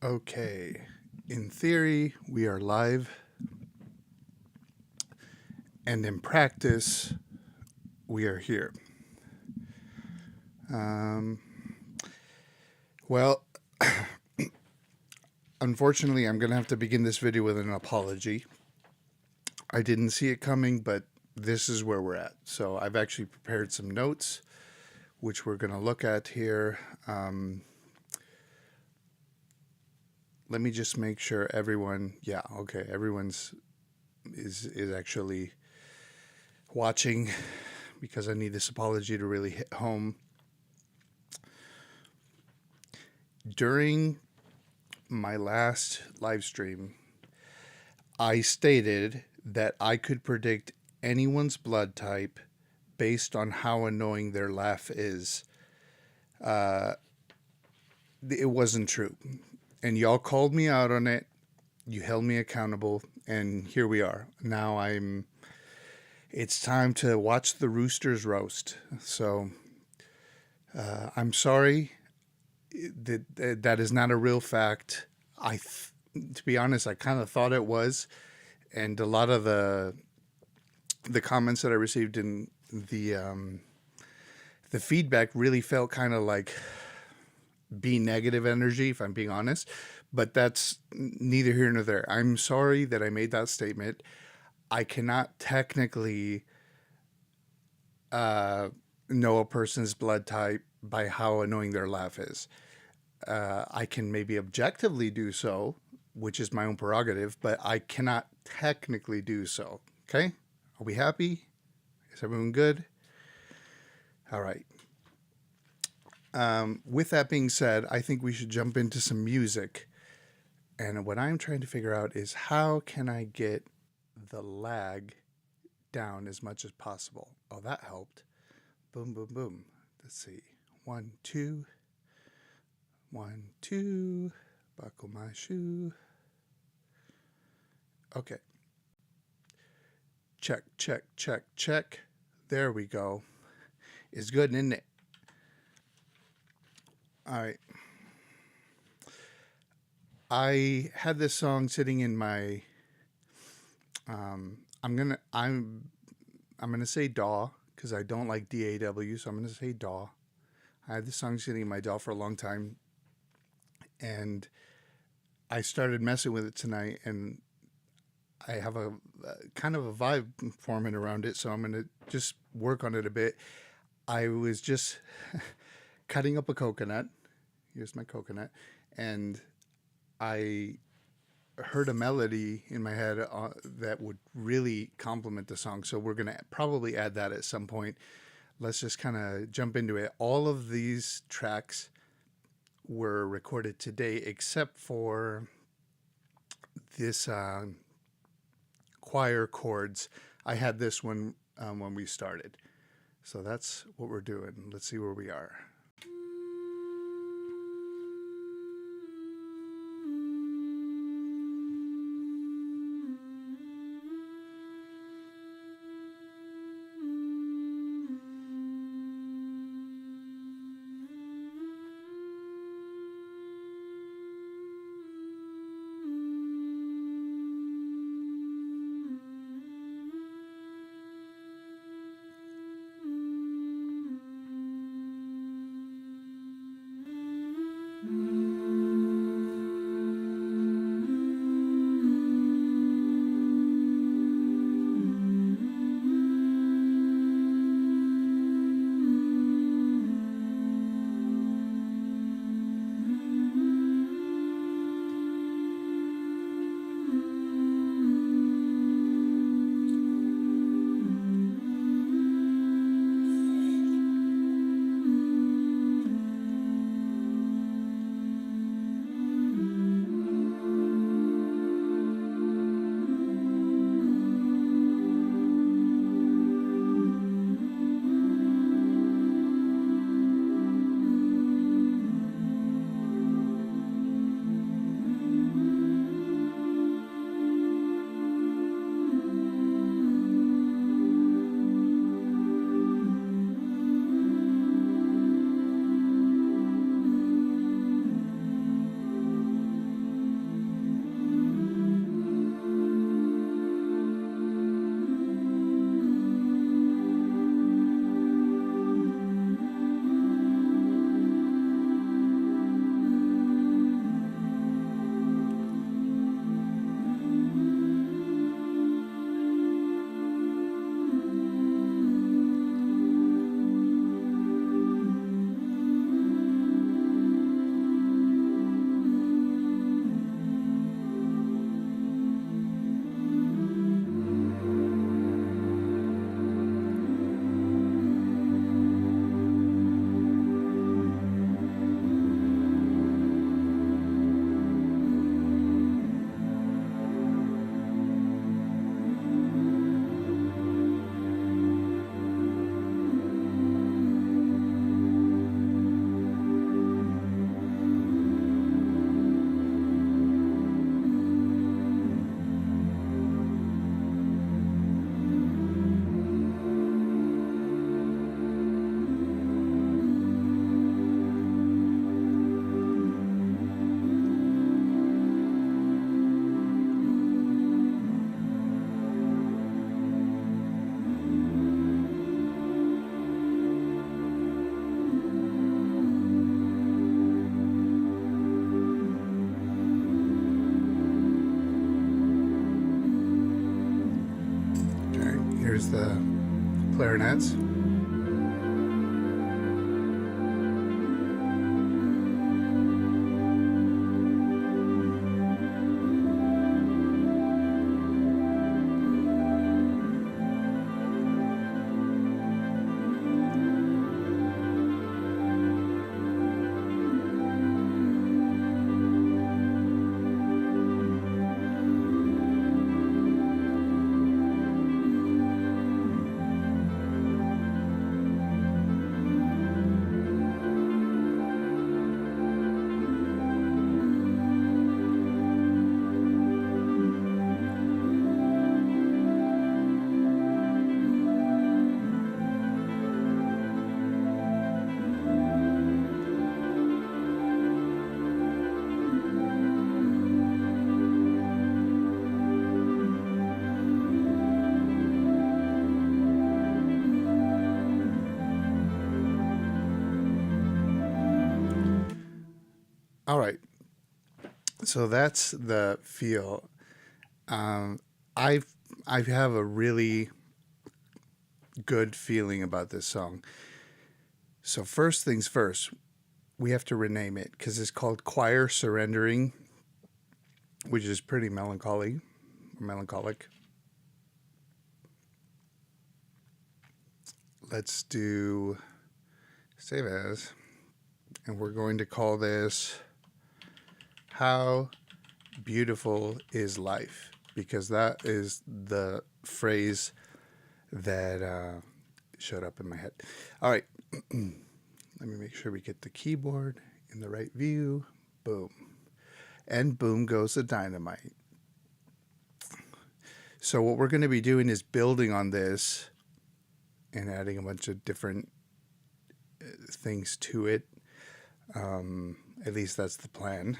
Okay. In theory, we are live, and in practice, we are here. Um, well, unfortunately, I'm going to have to begin this video with an apology. I didn't see it coming, but this is where we're at. So I've actually prepared some notes, which we're going to look at here. Let me just make sure everyone, yeah, okay, everyone's is actually watching because I need this apology to really hit home. During my last live stream, I stated that I could predict anyone's blood type based on how annoying their laugh is. Uh, it wasn't true. And y'all called me out on it. You held me accountable. And here we are. Now it's time to watch the roosters roast. So I'm sorry. That is not a real fact. To be honest, I kind of thought it was. And a lot of the comments that I received in the feedback really felt kind of like be negative energy, if I'm being honest. But that's neither here nor there. I'm sorry that I made that statement. I cannot technically know a person's blood type by how annoying their laugh is. I can maybe objectively do so, which is my own prerogative, but I cannot technically do so. Okay? Are we happy? Is everyone good? All right. With that being said, I think we should jump into some music. And what I'm trying to figure out is how can I get the lag down as much as possible? Oh, that helped. Boom, boom, boom. Let's see. 1, 2. 1, 2. Buckle my shoe. Okay. Check, check, check, check. There we go. It's good, isn't it? All right. I had this song sitting in my. I'm gonna say DAW because I don't like DAW, so I'm gonna say DAW. I had this song sitting in my DAW for a long time, and I started messing with it tonight, and I have a kind of a vibe forming around it, so I'm gonna just work on it a bit. I was just cutting up a coconut. Here's my coconut, and I heard a melody in my head that would really complement the song. So we're gonna probably add that at some point. Let's just kind of jump into it. All of these tracks were recorded today, except for this choir chords. I had this one when we started. So that's what we're doing. Let's see where we are. Here's the clarinets. All right. So that's the feel. Um, I've I have a really good feeling about this song. So first things first, we have to rename it because it's called Choir Surrendering, which is pretty melancholic. Let's do save as, and we're going to call this How Beautiful is Life, because that is the phrase that showed up in my head. All right. Let me make sure we get the keyboard in the right view. Boom. And boom goes the dynamite. So what we're going to be doing is building on this and adding a bunch of different things to it. At least that's the plan.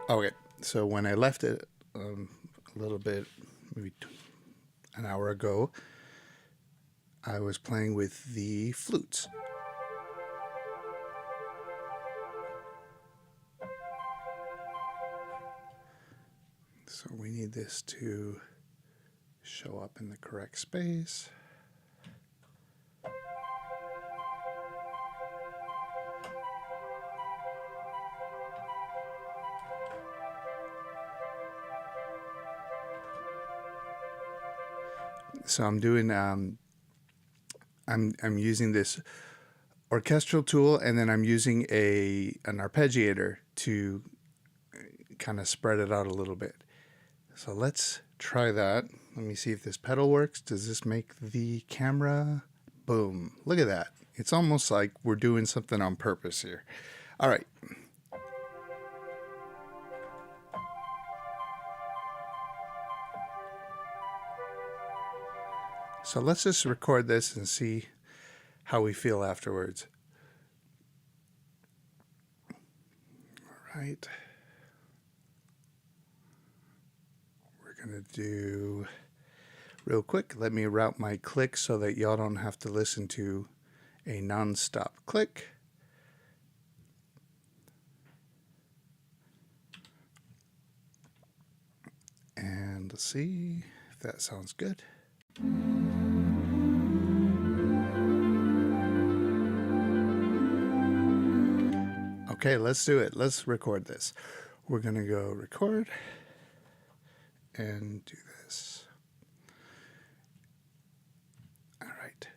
Okay, so when I left it a little bit, maybe an hour ago, I was playing with the flutes. So we need this to show up in the correct space. So I'm doing I'm using this orchestral tool, and then I'm using an arpeggiator to kind of spread it out a little bit. So let's try that. Let me see if this pedal works. Does this make the camera? Boom. Look at that. It's almost like we're doing something on purpose here. All right. So let's just record this and see how we feel afterwards. All right. We're going to do, real quick, let me route my click so that y'all don't have to listen to a non-stop click. And let's see if that sounds good. Okay, let's do it. Let's record this. We're going to go record and do this. All right.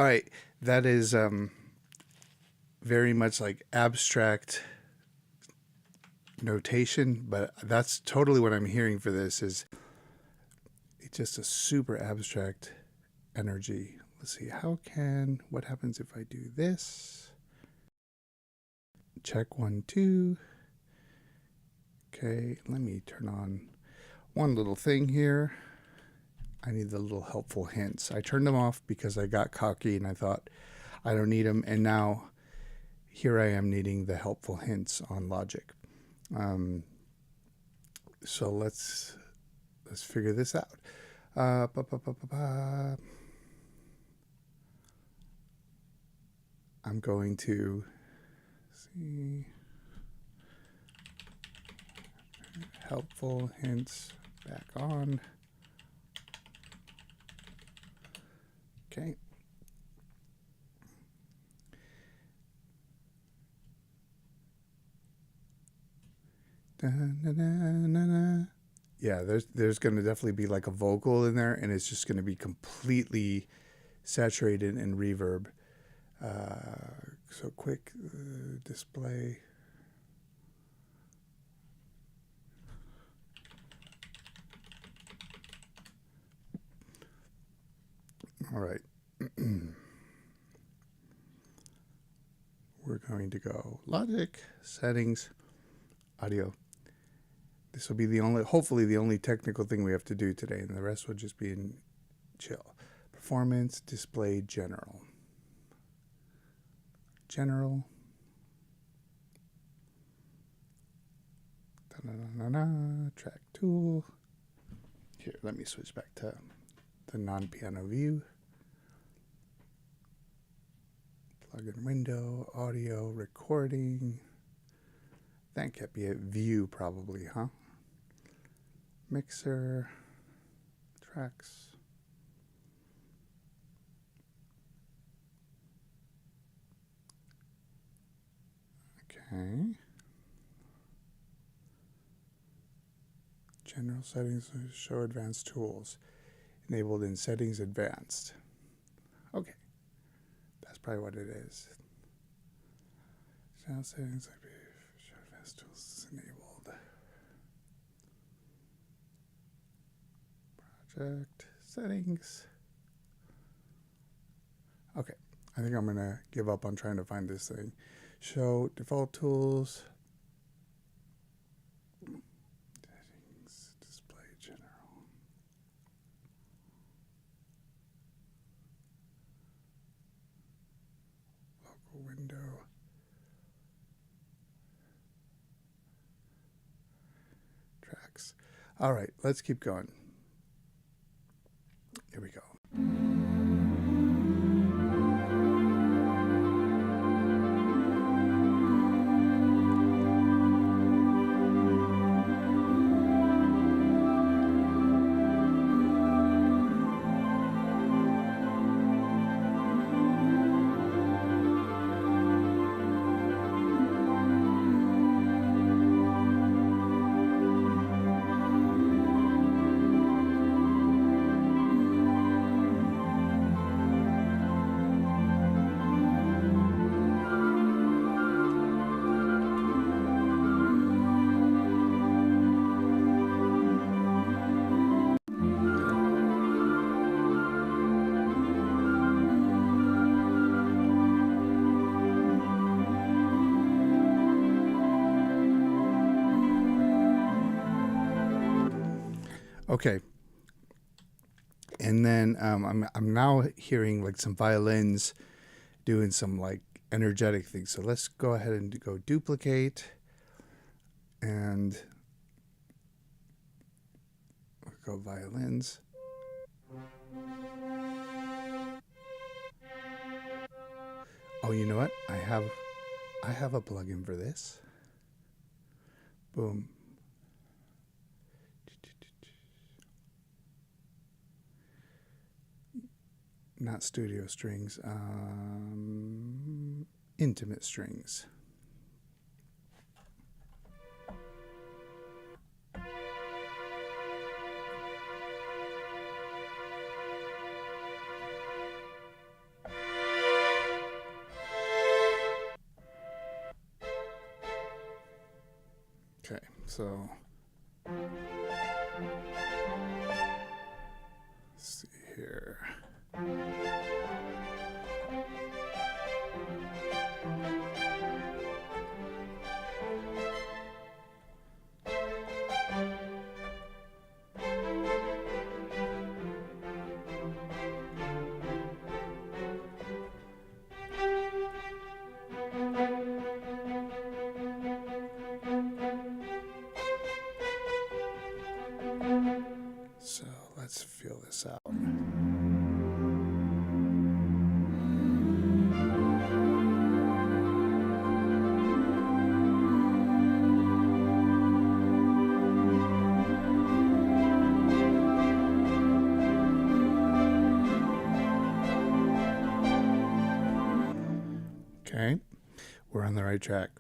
All right, that is very much like abstract notation, but that's totally what I'm hearing for this. Is it's just a super abstract energy. Let's see, what happens if I do this? Check 1, 2. Okay, let me turn on one little thing here. I need the little helpful hints. I turned them off because I got cocky and I thought I don't need them. And now here I am needing the helpful hints on Logic. So let's figure this out. I'm going to see helpful hints back on. Okay. Yeah, there's going to definitely be like a vocal in there, and it's just going to be completely saturated in reverb. So quick display. All right. We're going to go Logic, Settings, Audio. This will be hopefully the only technical thing we have to do today, and the rest will just be in chill. Performance, Display, General. General. Track tool. Here, let me switch back to the non-piano view. Plug-in window, audio, recording. That can't be a view probably, huh? Mixer, tracks. Okay. General settings, show advanced tools. Enabled in settings advanced. Okay. That's probably what it is. Sound settings, show advanced tools is enabled. Project settings. Okay. I think I'm going to give up on trying to find this thing. Show default tools. Settings, display general. Local window. Tracks. All right, let's keep going. Here we go. Okay. And then I'm now hearing like some violins doing some like energetic things. So let's go ahead and go duplicate and go violins. Oh, you know what? I have a plugin for this. Boom. Not studio strings, intimate strings. So let's see here. So let's feel this out. Okay, we're on the right track.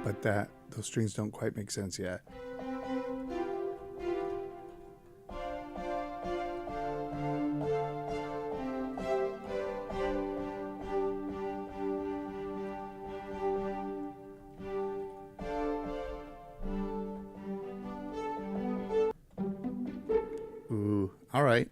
But those strings don't quite make sense yet. Ooh, all right.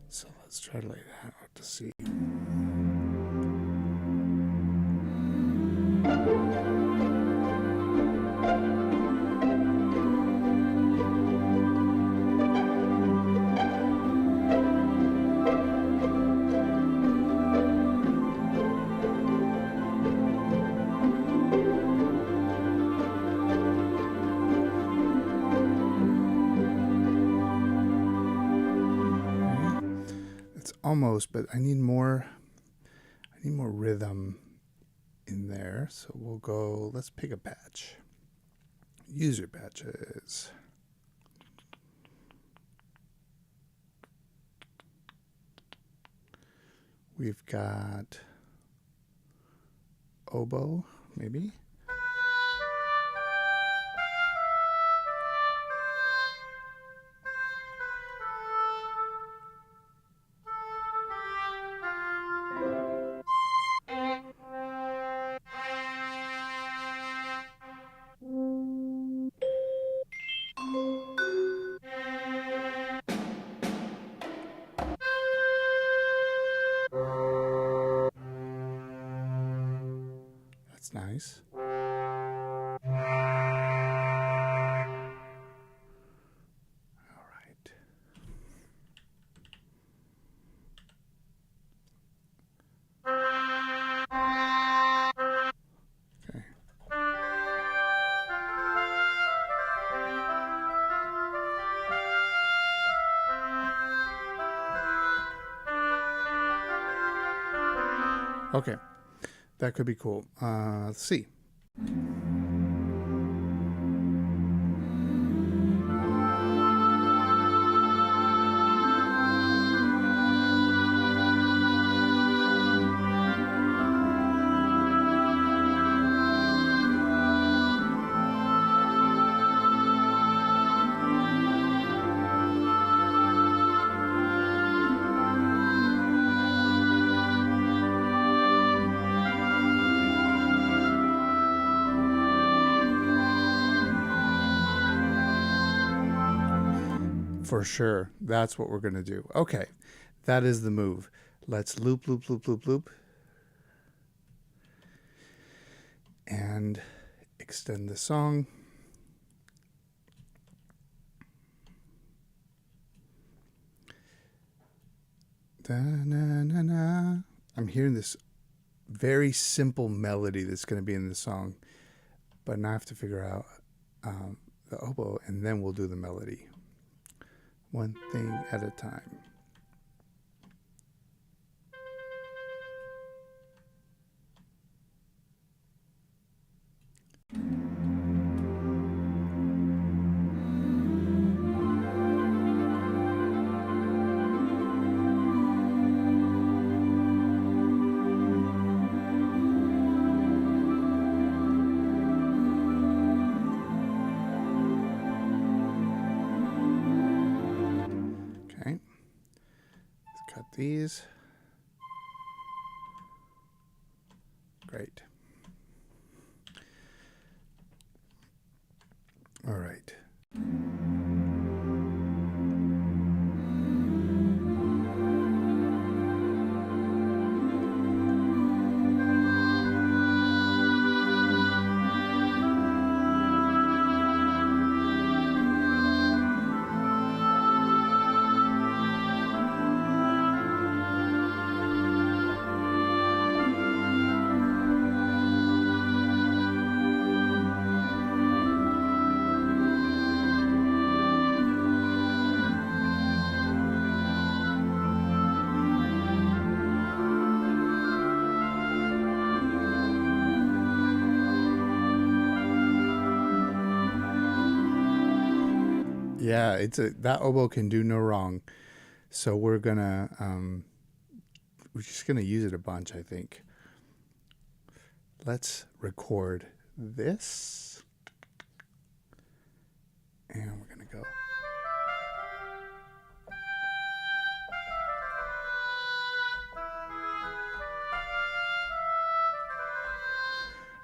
So let's try to lay that out to see. Almost, but I need more rhythm in there. So we'll go, let's pick a patch. User patches. We've got oboe, maybe. That's nice. All right. Okay. Okay. That could be cool. Let's see. For sure. That's what we're going to do. Okay. That is the move. Let's loop, loop, loop, loop, loop. And extend the song. Da-na-na-na. I'm hearing this very simple melody that's going to be in the song. But now I have to figure out the oboe, and then we'll do the melody. One thing at a time. these. Great. All right. Yeah, that oboe can do no wrong. So we're just gonna use it a bunch, I think. Let's record this, and we're gonna go.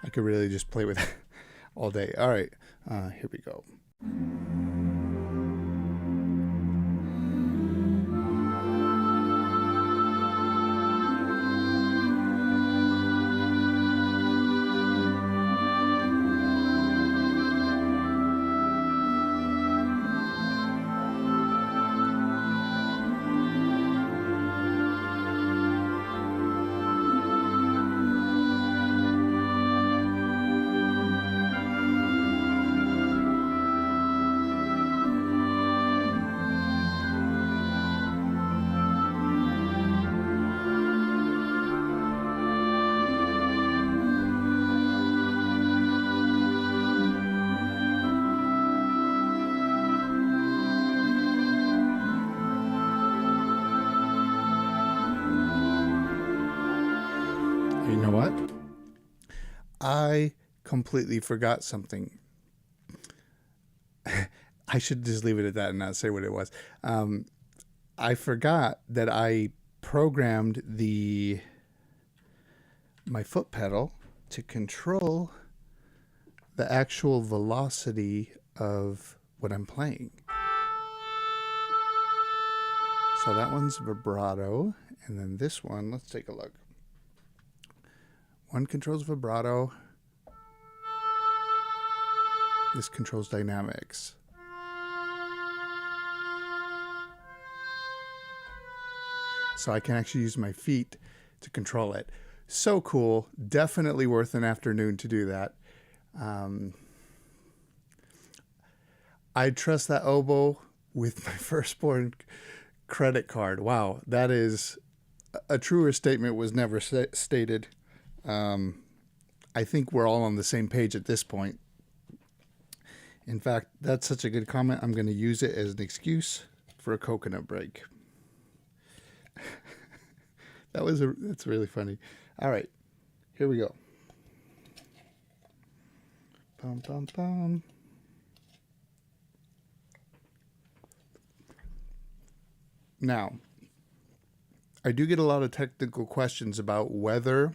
I could really just play with it all day. All right, here we go. You know what? I completely forgot something. I should just leave it at that and not say what it was. I forgot that I programmed my foot pedal to control the actual velocity of what I'm playing. So that one's vibrato, and then this one, let's take a look. One controls vibrato. This controls dynamics. So I can actually use my feet to control it. So cool. Definitely worth an afternoon to do that. I trust that oboe with my firstborn credit card. Wow, that is a truer statement was never stated. I think we're all on the same page at this point. In fact, that's such a good comment. I'm going to use it as an excuse for a coconut break. That's really funny. All right, here we go. Bum, bum, bum. Now, I do get a lot of technical questions about whether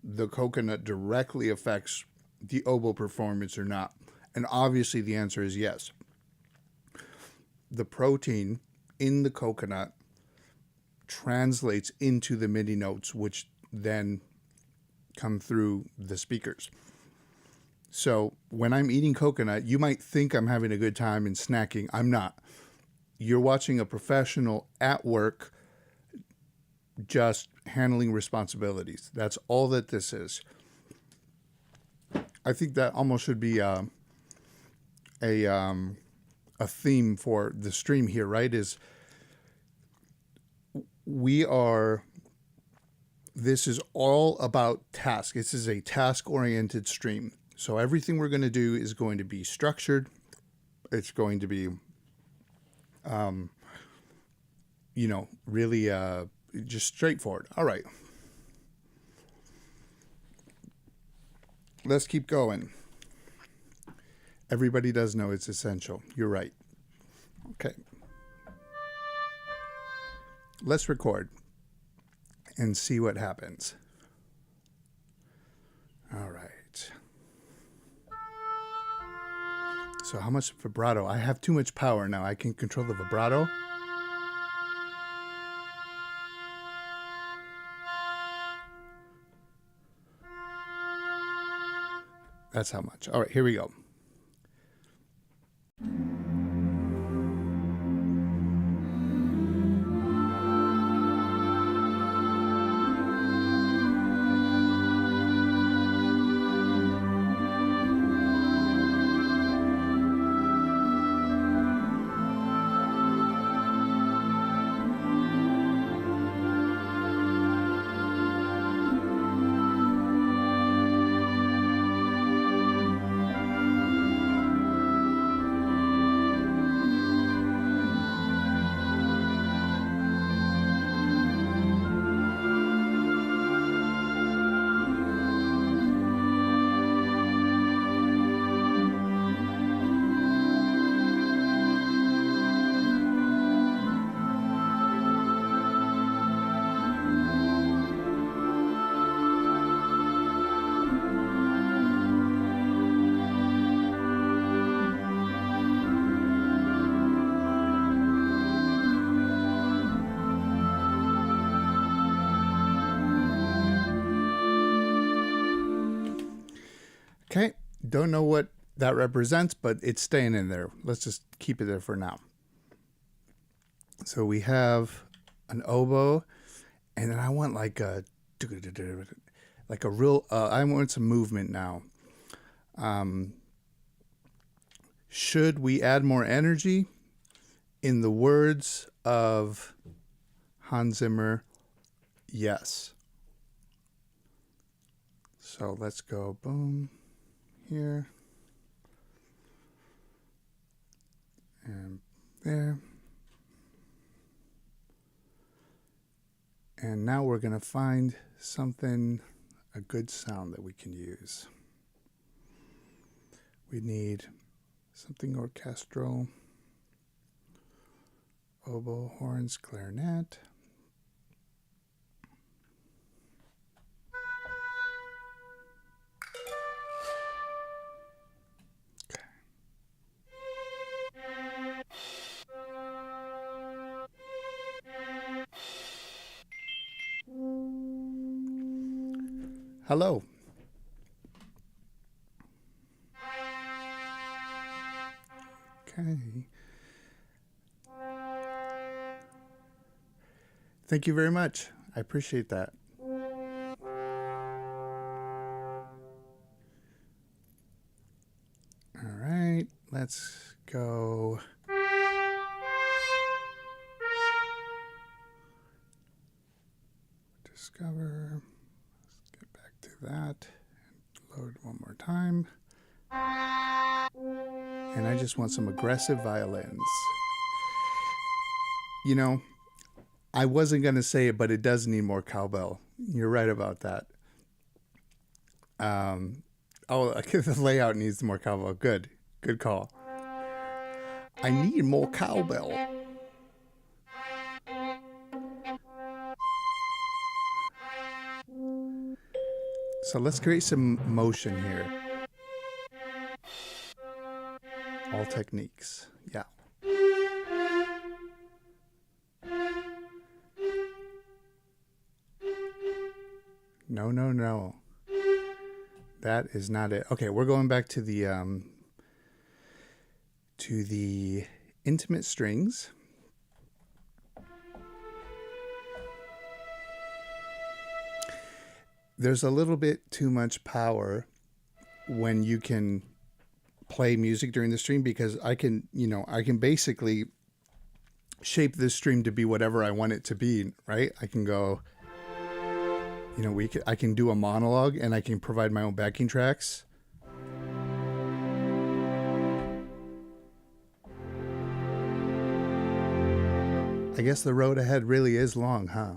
the coconut directly affects the oboe performance or not. And obviously the answer is yes. The protein in the coconut translates into the MIDI notes, which then come through the speakers. So when I'm eating coconut, you might think I'm having a good time and snacking. I'm not. You're watching a professional at work just handling responsibilities. That's all that this is. I think that almost should be a theme for the stream here, right? Is this is all about task. This is a task-oriented stream. So everything we're going to do is going to be structured. It's going to be, really just straightforward. All right. Let's keep going. Everybody does know it's essential. You're right. Okay. let's record and see what happens. All right. So how much vibrato? I have too much power now. I can control the vibrato. That's how much. All right, here we go. Okay, don't know what that represents, but it's staying in there. Let's just keep it there for now. So we have an oboe, and then I want like a real, I want some movement now. Should we add more energy? In the words of Hans Zimmer, yes. So let's go boom here and there. And now we're going to find something, a good sound that we can use. We need something orchestral, oboe, horns, clarinet. Hello. Okay. Thank you very much. I appreciate that. All right, let's go. Discover. Let's get back to that. Load one more time. And I just want some aggressive violins. You know, I wasn't going to say it, but it does need more cowbell. You're right about that. The layout needs more cowbell. Good call. I need more cowbell. So let's create some motion here. All techniques. Yeah. No. That is not it. Okay, we're going back to the intimate strings. There's a little bit too much power when you can play music during the stream, because I can basically shape this stream to be whatever I want it to be, right? I can go, I can do a monologue and I can provide my own backing tracks. I guess the road ahead really is long, huh?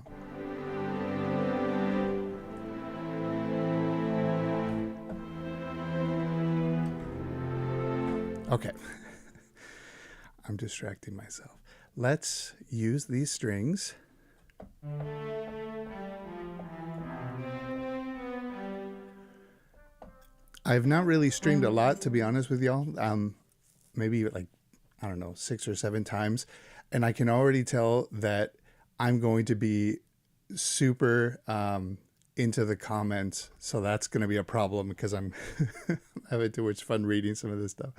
Okay. I'm distracting myself. Let's use these strings I've not really streamed a lot, to be honest with y'all. Maybe like, I don't know, 6 or 7 times. And I can already tell that I'm going to be super into the comments. So that's going to be a problem because I'm having too much fun reading some of this stuff.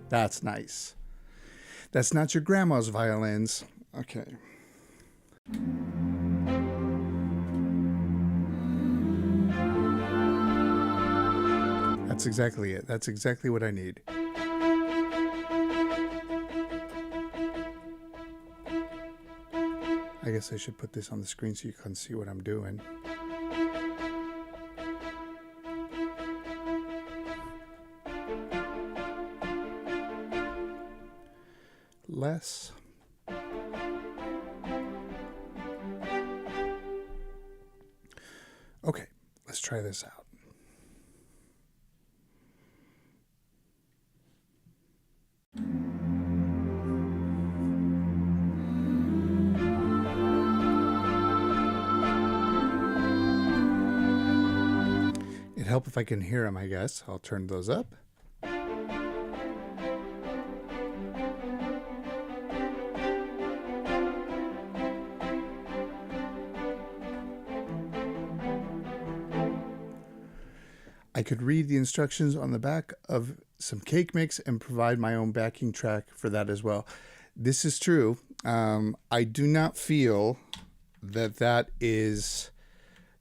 That's nice. That's not your grandma's violins. Okay. That's exactly it. That's exactly what I need. I guess I should put this on the screen so you can see what I'm doing. Less. Okay, let's try this out. It'd help if I can hear them, I guess. I'll turn those up. I could read the instructions on the back of some cake mix and provide my own backing track for that as well. This is true. I do not feel that that is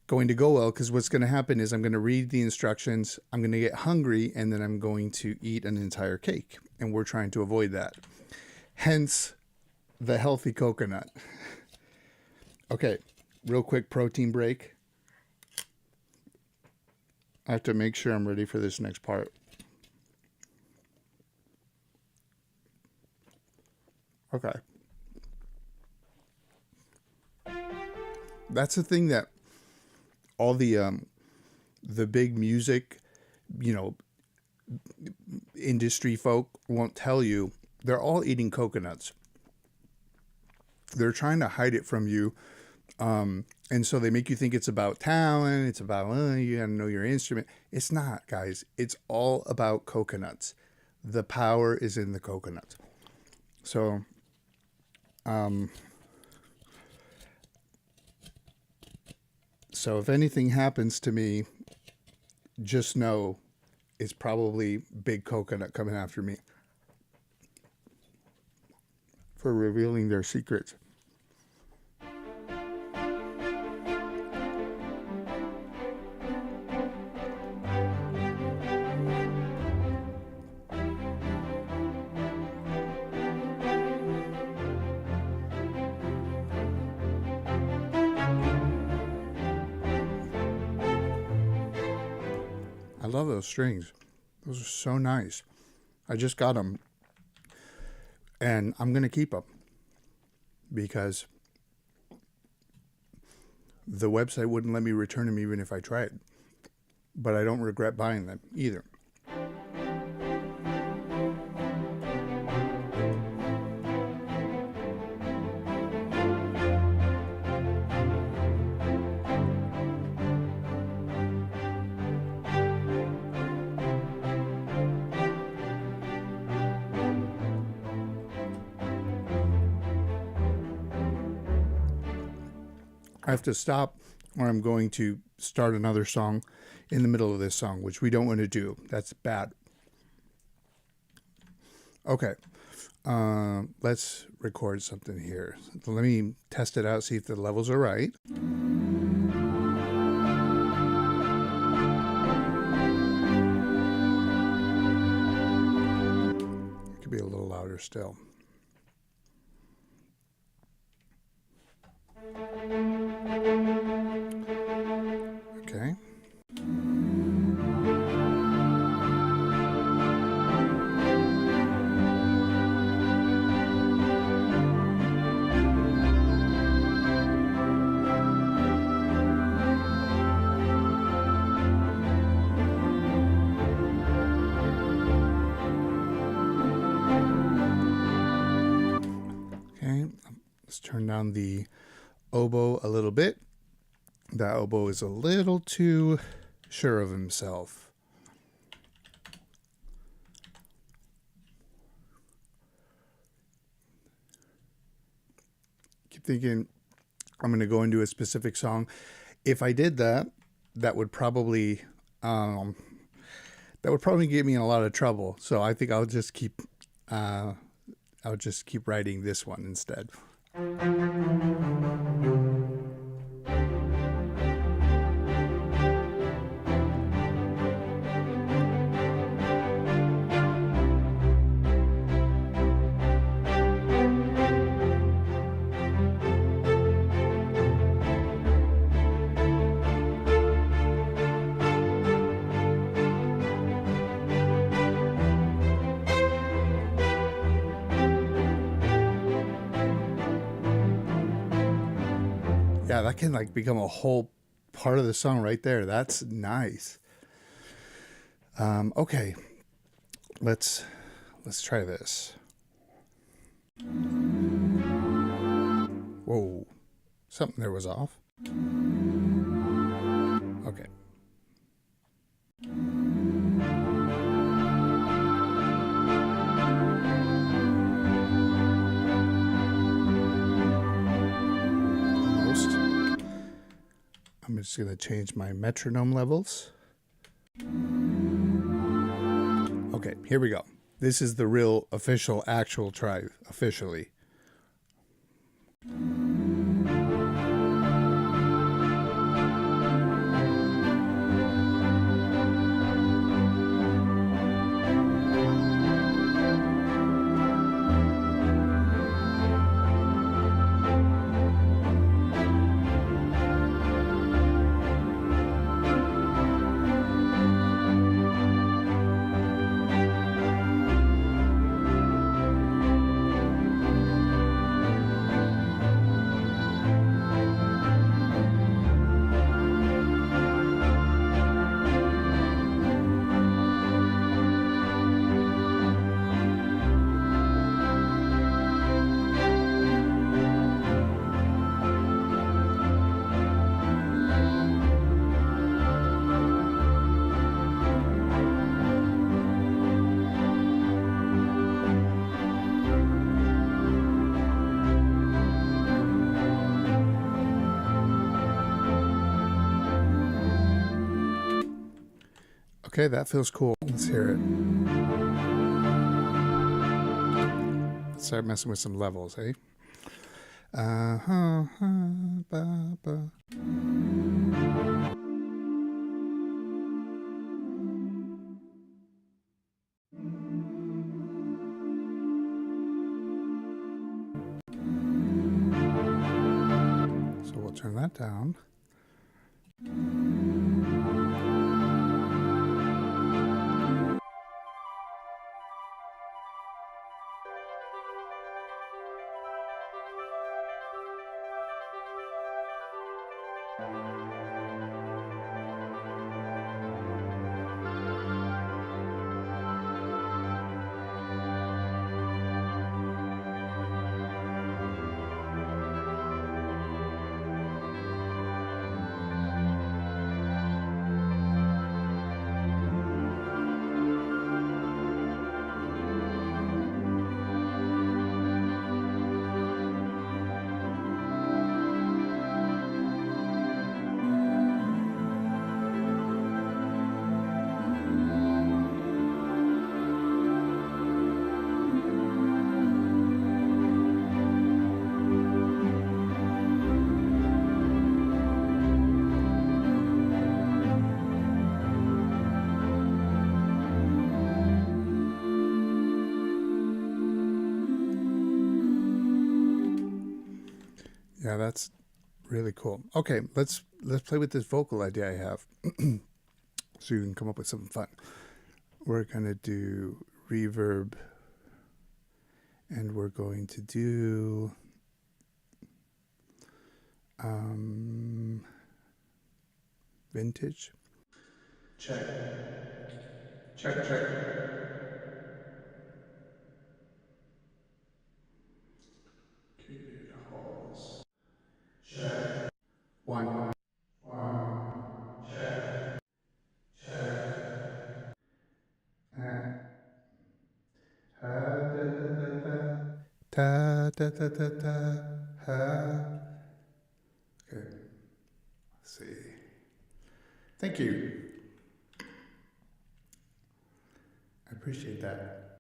going to go well, because what's going to happen is I'm going to read the instructions, I'm going to get hungry, and then I'm going to eat an entire cake. And we're trying to avoid that. Hence the healthy coconut. Okay, real quick protein break. I have to make sure I'm ready for this next part. Okay. That's the thing that all the big music, industry folk won't tell you. They're all eating coconuts. They're trying to hide it from you. And so they make you think it's about talent. It's about, you got to know your instrument. It's not, guys. It's all about coconuts. The power is in the coconuts. So, so if anything happens to me, just know it's probably big coconut coming after me for revealing their secrets. I love those strings. Those are so nice. I just got them. And I'm going to keep them. Because the website wouldn't let me return them even if I tried. But I don't regret buying them either. I have to stop or I'm going to start another song in the middle of this song, which we don't want to do. That's bad. Okay. Let's record something here. Let me test it out, see if the levels are right. It could be a little louder still. Okay. turn down the oboe a little bit. That oboe is a little too sure of himself. Keep thinking I'm going to go into a specific song. If I did that, that would probably get me in a lot of trouble. So I think I'll just keep writing this one instead. Yeah, that can like become a whole part of the song right there. That's nice. Okay, let's try this. Whoa, something there was off. Okay. I'm just going to change my metronome levels. Okay, here we go. This is the real official actual try officially. Okay, that feels cool. Let's hear it. Let's start messing with some levels, eh? So we'll turn that down. Yeah, that's really cool. Okay, let's play with this vocal idea I have, so you can come up with something fun. We're gonna do reverb, and we're going to do vintage. Check. Check, check. Okay, hold. One. Ta ta ta ta ta ha. Okay. Let's see. Thank you. I appreciate that.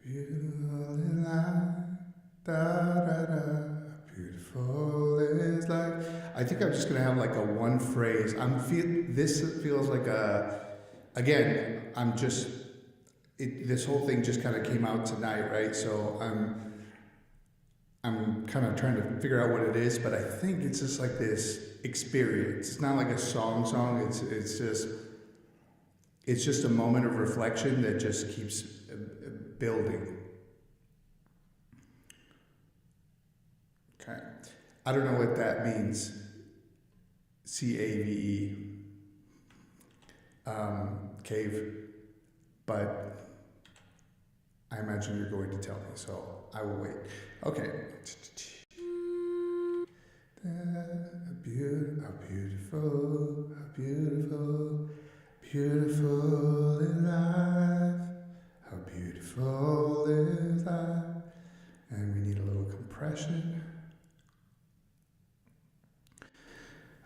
Beautiful is life. Da da da. Beautiful is life. I think I'm just gonna have like a one phrase. This feels like a. Again, I'm just. This whole thing just kind of came out tonight, right? So I'm kind of trying to figure out what it is, but I think it's just like this experience. It's not like a song. It's just a moment of reflection that just keeps building. Okay, I don't know what that means. CAVE, cave, but I imagine you're going to tell me, so I will wait. Okay. Beautiful is life. How beautiful is life. And we need a little compression.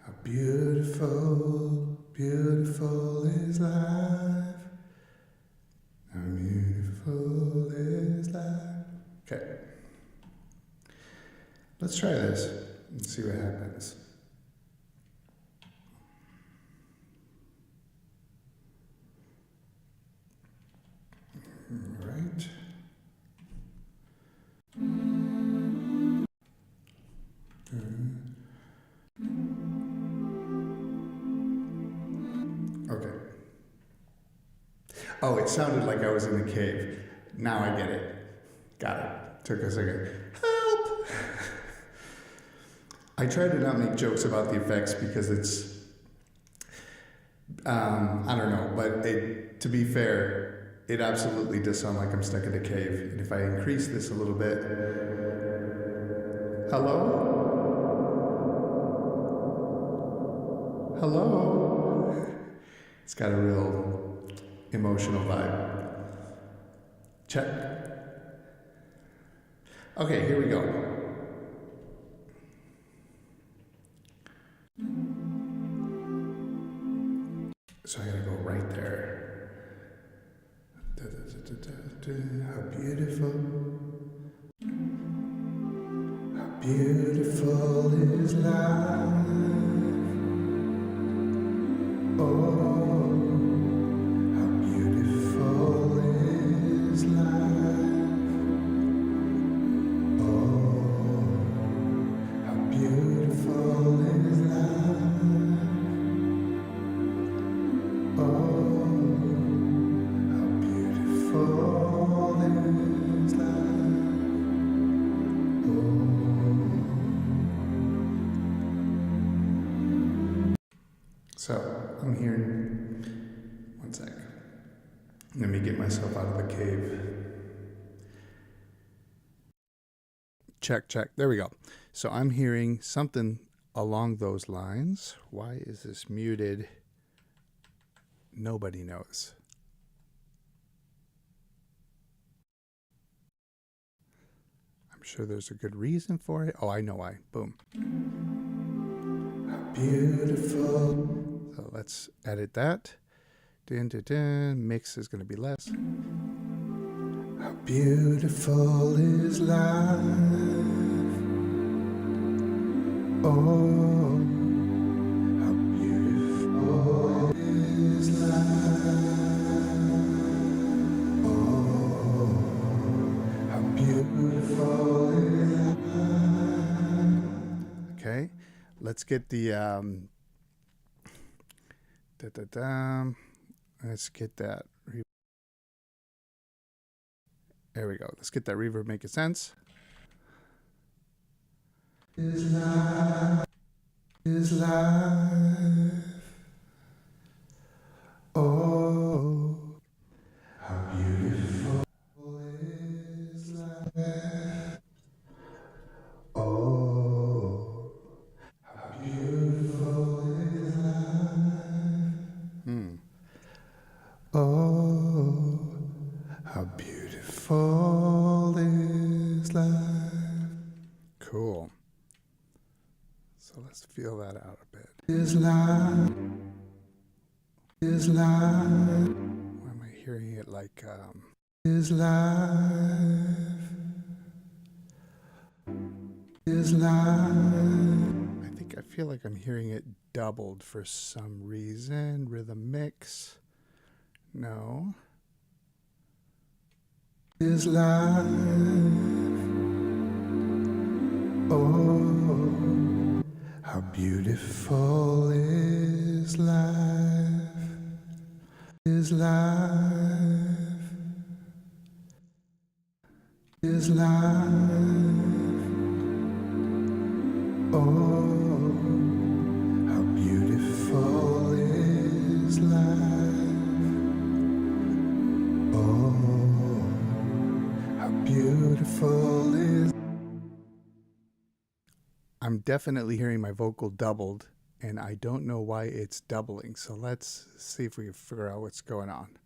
How beautiful, beautiful is life. How beautiful is life. Okay. Let's try this and see what happens. All right. Okay. Oh, it sounded like I was in a cave. Now I get it. Got it. Took a second. Help! I try to not make jokes about the effects because it's, I don't know, but to be fair, it absolutely does sound like I'm stuck in a cave. And if I increase this a little bit, hello? Hello? It's got a real emotional vibe. Check. Okay, here we go. So I gotta go right there. How beautiful. How beautiful is life. Oh, how beautiful is life. Oh, how beautiful is life. Oh, how beautiful is life. Oh. So, I'm hearing, one sec. Let me get myself out of the cave. Check. There we go. So I'm hearing something along those lines. Why is this muted? Nobody knows. I'm sure there's a good reason for it. Oh, I know why. Boom. How beautiful. So let's edit that. Mix is going to be less. How beautiful is life. Oh, how beautiful is life. Oh, how beautiful is life. Okay, let's get the let's get that. There we go. Let's get that reverb making sense. Is life. Oh, how beautiful is life. life. Is life. Why am I hearing it like is life. Is life. I feel like I'm hearing it doubled for some reason. Rhythm mix. No. Is life. Oh, how beautiful is life. Is life. Is life. Oh, how beautiful is life. Oh, how beautiful is. I'm definitely hearing my vocal doubled, and I don't know why it's doubling. So let's see if we can figure out what's going on.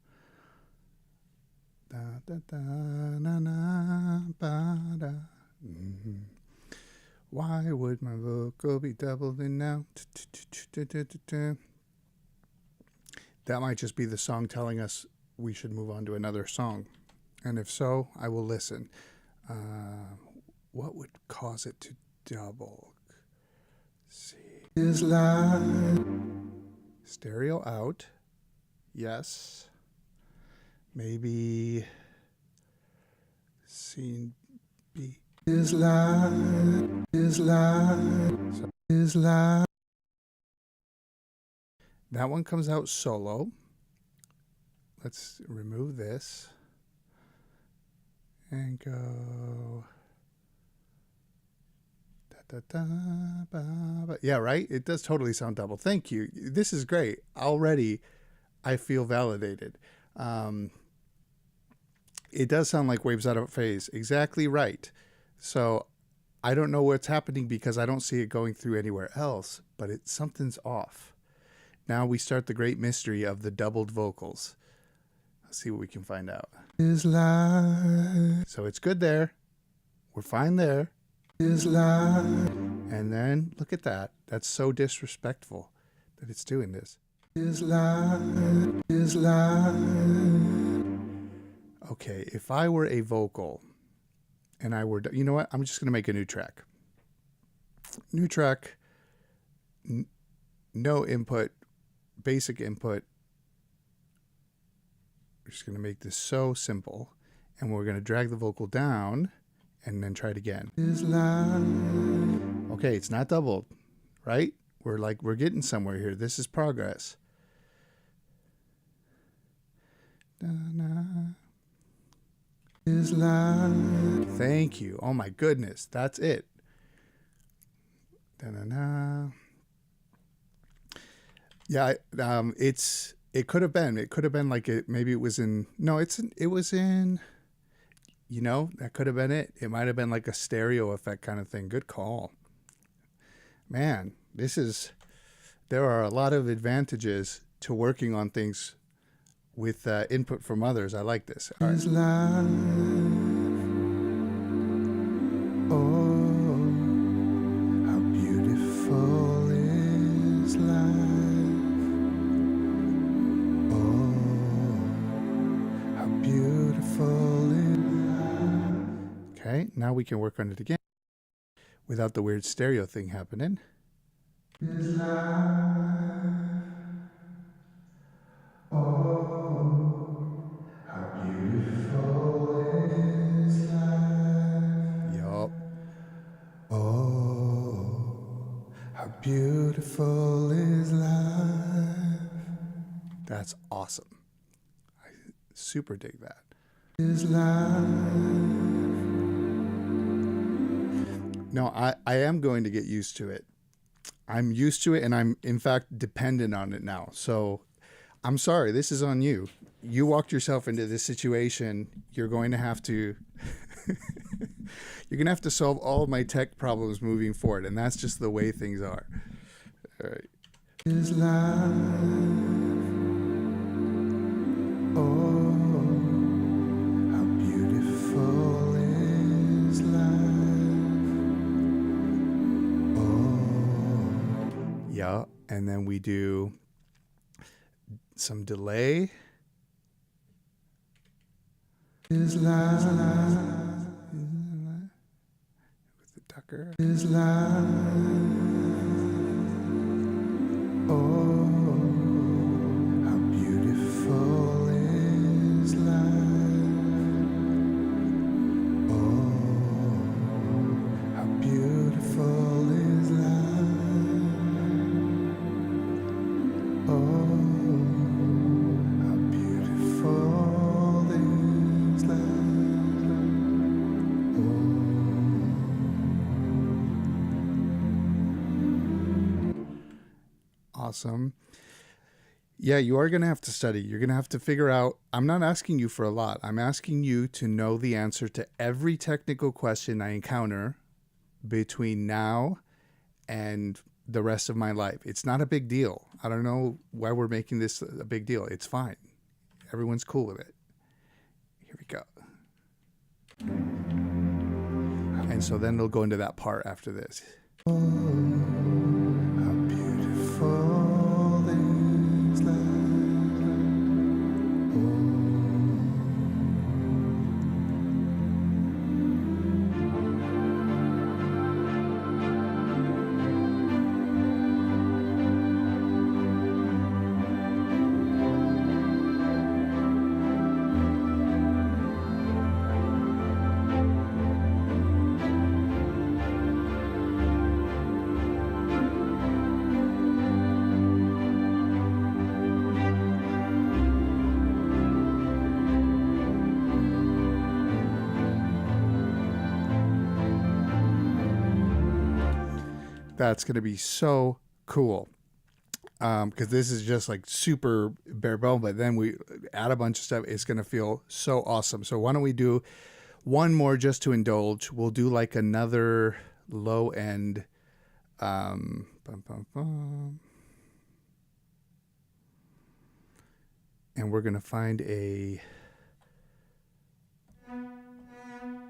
Da, da, da, na, na, ba, da. Mm-hmm. Why would my vocal be doubling now? That might just be the song telling us we should move on to another song. And if so, I will listen. What would cause it to double? Let's see. Is life. Stereo out. Yes. Maybe scene B. Is life. Is life. Is life. That one comes out solo. Let's remove this and go. Da, da, ba, ba. Yeah, right? It does totally sound double. Thank you. This is great. Already, I feel validated. It does sound like waves out of phase. Exactly right. So I don't know what's happening because I don't see it going through anywhere else, but something's off. Now we start the great mystery of the doubled vocals. Let's see what we can find out. Is life. So it's good there. We're fine there. Is life. And then look at that. That's so disrespectful that it's doing this. Is life. Is life. Okay, if I were a vocal and I were, you know what? I'm just going to make a new track. New track, no input, basic input. We're just going to make this so simple. And we're going to drag the vocal down and then try it again. Okay, it's not doubled, right? We're getting somewhere here. This is progress. Is life. Thank you. Oh my goodness, that's it. Yeah, it could have been. It could have been like it. Maybe it was in. No, it was in. You know, that could have been it. It might have been like a stereo effect kind of thing. Good call. Man, there are a lot of advantages to working on things with input from others. I like this. All right. Is life. Oh, how beautiful is life. Oh, how beautiful is life. Okay, now we can work on it again without the weird stereo thing happening. Is life. Oh, how beautiful is life. Yup. Oh, how beautiful is life. That's awesome. I super dig that. Is life. No, I am going to get used to it. I'm used to it, and I'm, in fact, dependent on it now. So I'm sorry, this is on you. You walked yourself into this situation. You're going to have to you're going to have to solve all of my tech problems moving forward, and that's just the way things are. All right. Is life. Oh, how beautiful is life. Oh, yeah. and then we do some delay. Is live with the Tucker. Is live. Oh, how beautiful is life. Oh, how beautiful is life. Oh, how beautiful is life. Oh. Awesome. Yeah, you are going to have to study. You're going to have to figure out. I'm not asking you for a lot. I'm asking you to know the answer to every technical question I encounter between now and the rest of my life. It's not a big deal. I don't know why we're making this a big deal. It's fine. Everyone's cool with it. Here we go. And so then they'll go into that part after this. Oh, how beautiful is life. That's going to be so cool. Because this is just like super bare bone, but then we add a bunch of stuff. It's going to feel so awesome. So why don't we do one more just to indulge? We'll do like another low end. And we're going to find a.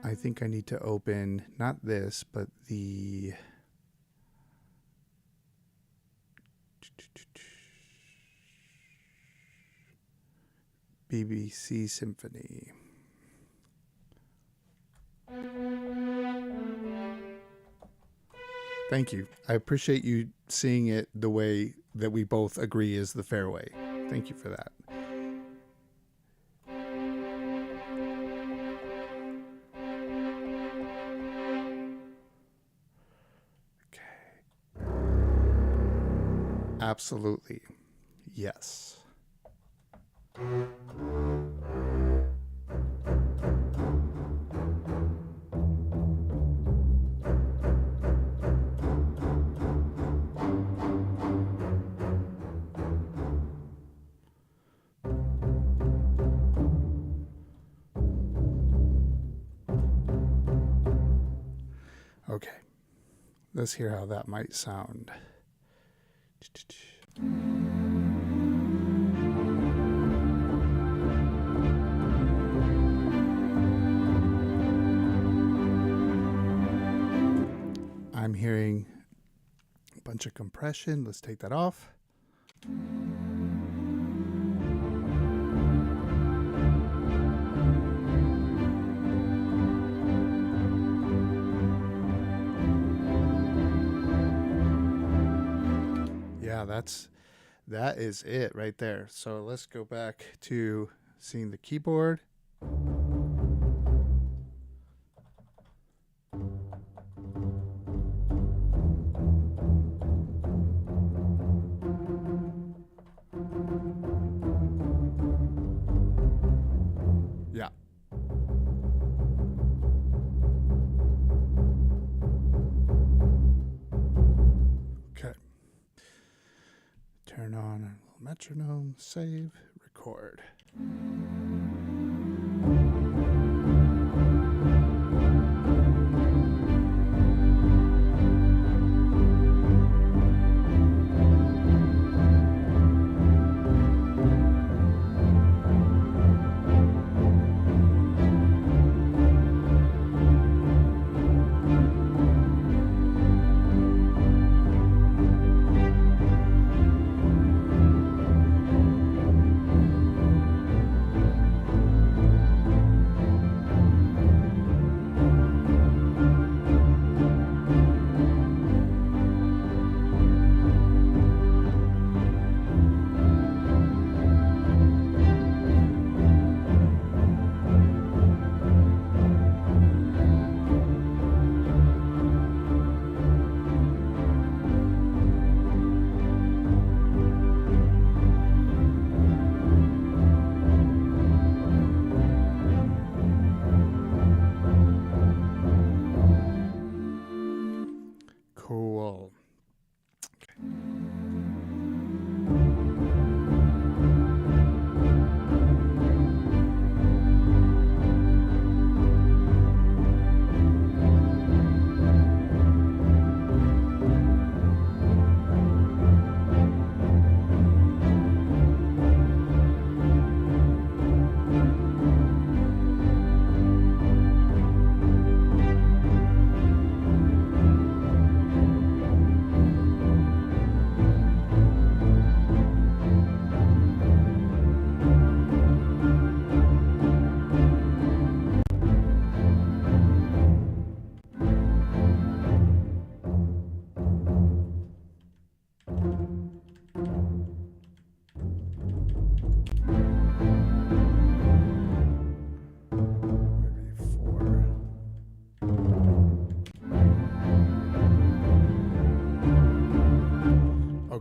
I think I need to open not this, but the. BBC Symphony. Thank you. I appreciate you seeing it the way that we both agree is the fair way. Thank you for that. Okay. Absolutely. Yes. Okay. Let's hear how that might sound. I'm hearing a bunch of compression. Let's take that off. Yeah, that is it right there. So let's go back to seeing the keyboard. Yeah. Okay. Turn on a little metronome, save, record.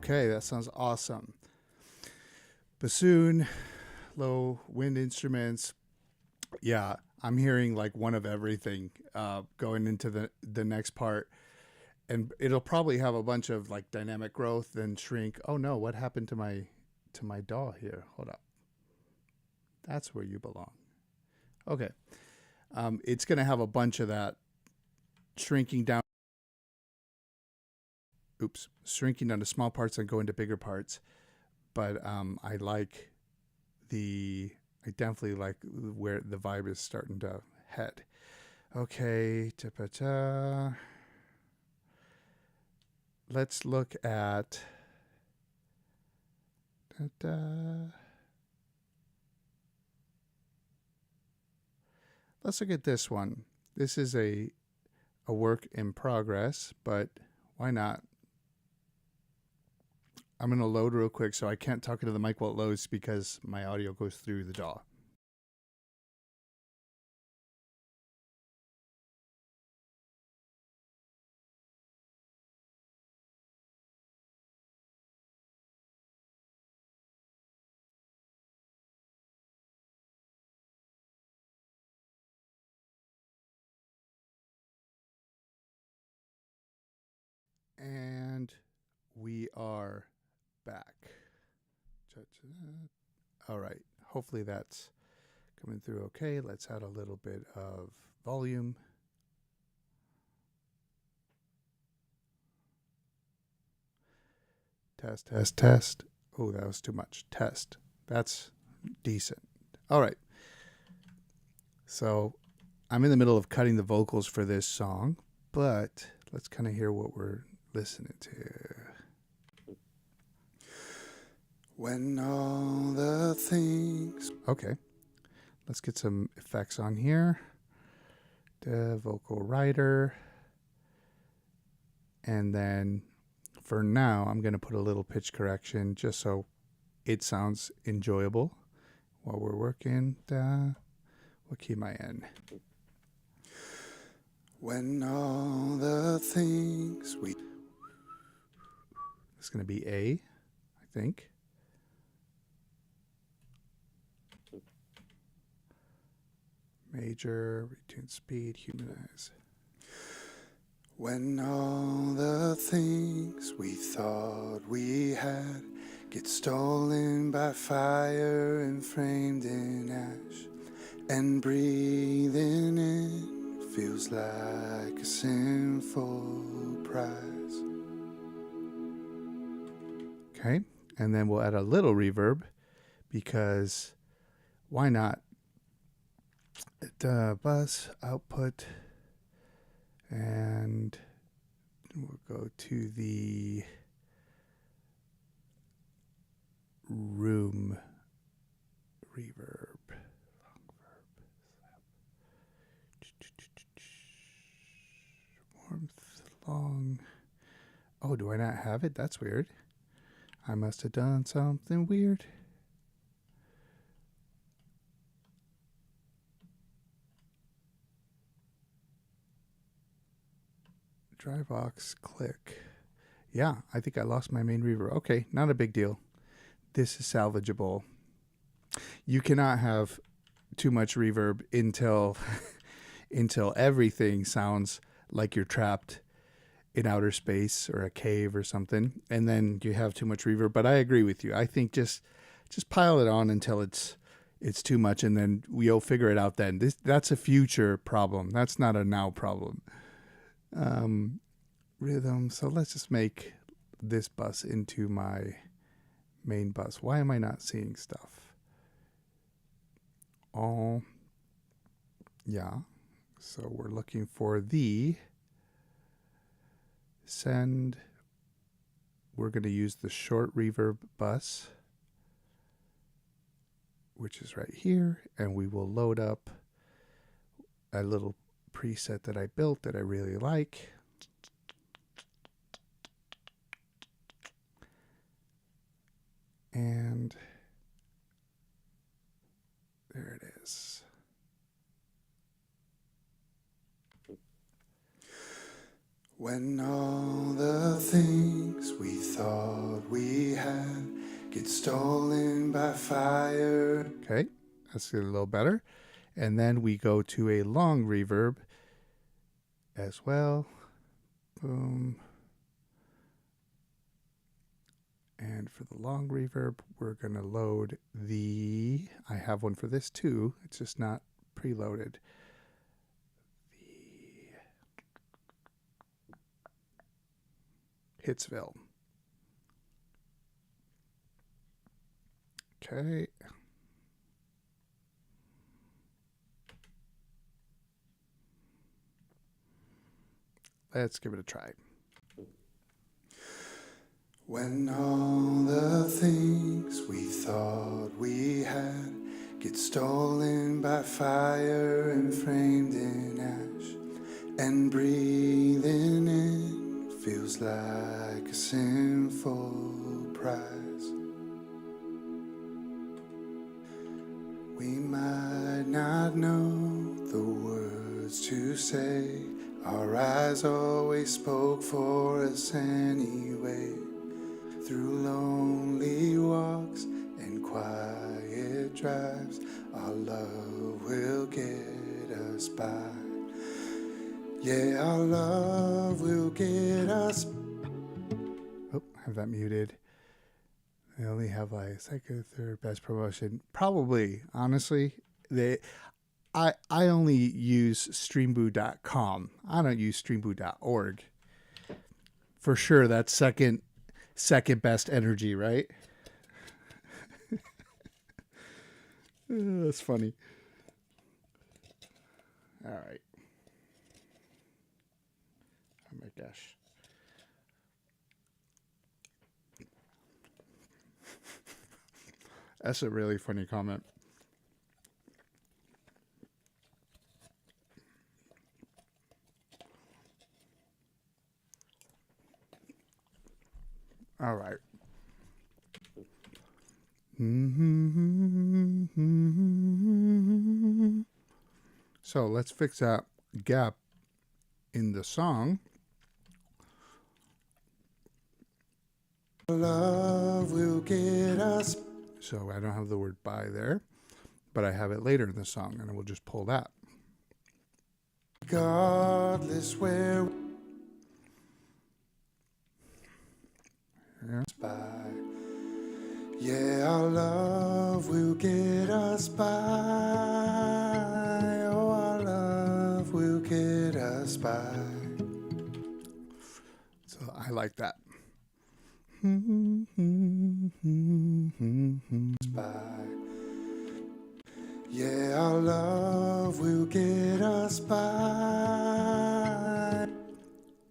Okay, that sounds awesome. Bassoon, low wind instruments. Yeah, I'm hearing like one of everything going into the next part. And it'll probably have a bunch of like dynamic growth, then shrink. Oh no, what happened to my DAW here? Hold up. That's where you belong. Okay. It's going to have a bunch of that shrinking down. Oops, shrinking down to small parts and go into bigger parts. But I like I definitely like where the vibe is starting to head. Okay, let's look at. Let's look at this one. This is a work in progress, but why not? I'm going to load real quick so I can't talk into the mic while it loads because my audio goes through the DAW. And we are back. All right. Hopefully that's coming through okay. Let's add a little bit of volume. Test, test, test. Oh, that was too much. Test. That's decent. All right. So I'm in the middle of cutting the vocals for this song, but let's kind of hear what we're listening to. When all the things. Okay. Let's get some effects on here. The vocal writer. And then for now, I'm going to put a little pitch correction just so it sounds enjoyable while we're working. What key am I in? When all the things we. It's going to be A, I think. Major, retune speed, humanize. When all the things we thought we had get stolen by fire and framed in ash, and breathing in feels like a sinful prize. Okay, and then we'll add a little reverb because why not? Bus output, and we'll go to the room reverb. Long verb. Warmth, long. Oh, do I not have it? That's weird. I must have done something weird. Drybox, click. Yeah, I think I lost my main reverb. Okay, not a big deal. This is salvageable. You cannot have too much reverb until everything sounds like you're trapped in outer space or a cave or something, and then you have too much reverb. But I agree with you. I think just pile it on until it's too much, and then we'll figure it out then. That's a future problem. That's not a now problem. Rhythm. So let's just make this bus into my main bus. Why am I not seeing stuff? Oh, yeah. So we're looking for the send. We're going to use the short reverb bus, which is right here, and we will load up a little preset that I built that I really like. And there it is. When all the things we thought we had get stolen by fire. Okay, that's a little better. And then we go to a long reverb as well. Boom. And for the long reverb, we're going to load I have one for this too. It's just not preloaded. The Hitsville. Okay. Let's give it a try. When all the things we thought we had get stolen by fire and framed in ash, and breathing in feels like a sinful prize. We might not know the words to say, our eyes always spoke for us anyway. Through lonely walks and quiet drives, our love will get us by. Yeah, our love will get us. Oh, I have that muted. They only have like second, third best promotion. Probably, honestly, I only use streamboo.com. I don't use streamboo.org. For sure, that's second best energy, right? That's funny. All right. Oh my gosh. That's a really funny comment. All right. So let's fix that gap in the song. Love will get us. So I don't have the word by there, but I have it later in the song, and we'll just pull that. Regardless where by. Yeah, our love will get us by. Oh, our love will get us by. So I like that. By. Yeah, our love will get us by.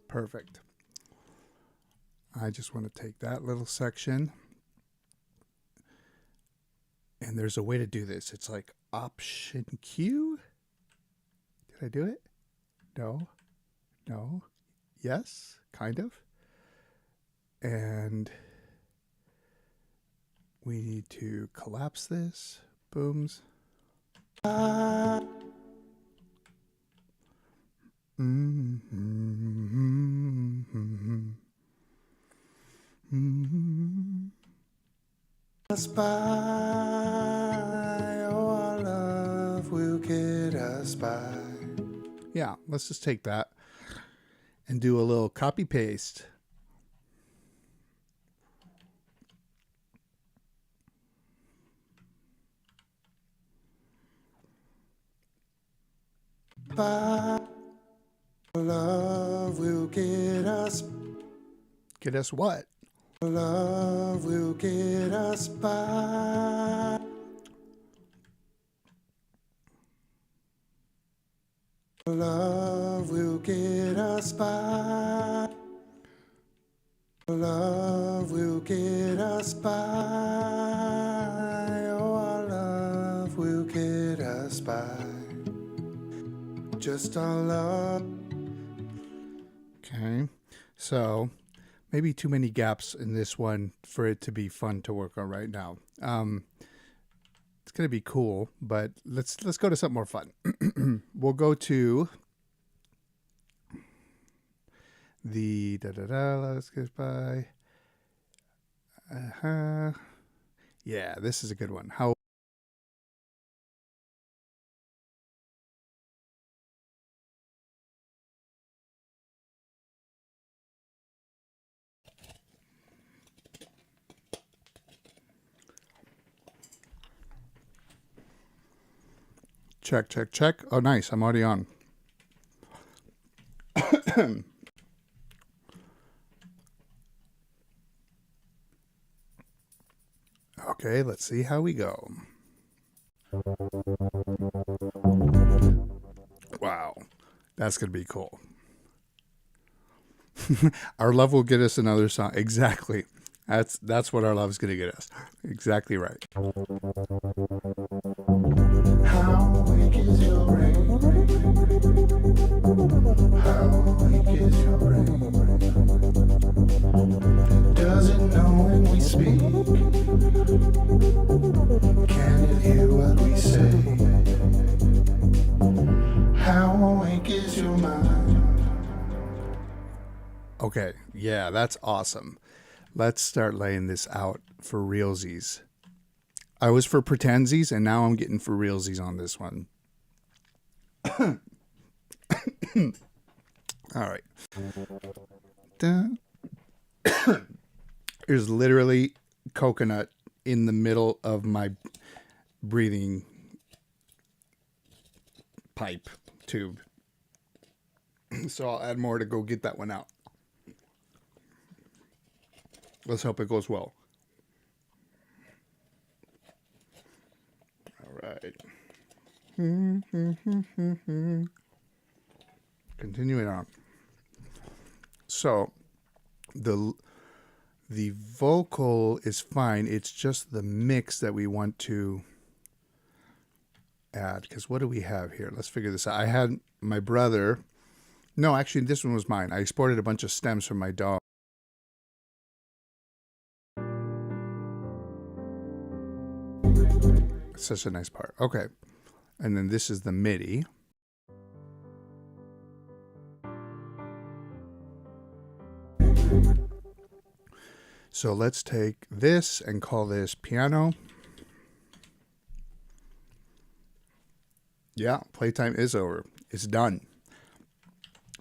Perfect. I just want to take that little section, and there's a way to do this. It's like Option Q. Did I do it? No. Yes, kind of. And we need to collapse this. Booms. Us by, oh, our love will get us by. Yeah, let's just take that and do a little copy paste. By, love will get us. Get us what? Love will get us by. Love will get us by. Love will get us by. Oh, our love will get us by. Just our love. Okay, so maybe too many gaps in this one for it to be fun to work on right now. It's gonna be cool, but let's go to something more fun. We'll go to the let's get by. Yeah, this is a good one. How? Check, check, check. Oh, nice. I'm already on. Okay, let's see how we go. Wow, that's going to be cool. Our love will get us another song. Exactly. That's what our love is going to get us. Exactly right. How weak is your brain? How weak is your brain? Does it know when we speak? Can it hear what we say? How awake is your mind? Okay, yeah, that's awesome. Let's start laying this out for realsies. I was for pretensies, and now I'm getting for realsies on this one. All right. There's literally coconut in the middle of my breathing pipe tube. So I'll add more to go get that one out. Let's hope it goes well. All right. Continuing on. So the vocal is fine. It's just the mix that we want to add. Because what do we have here? Let's figure this out. I had my brother. No, actually, this one was mine. I exported a bunch of stems from my dog. Such a nice part. Okay. And then this is the MIDI. So let's take this and call this piano. Yeah, playtime is over. It's done.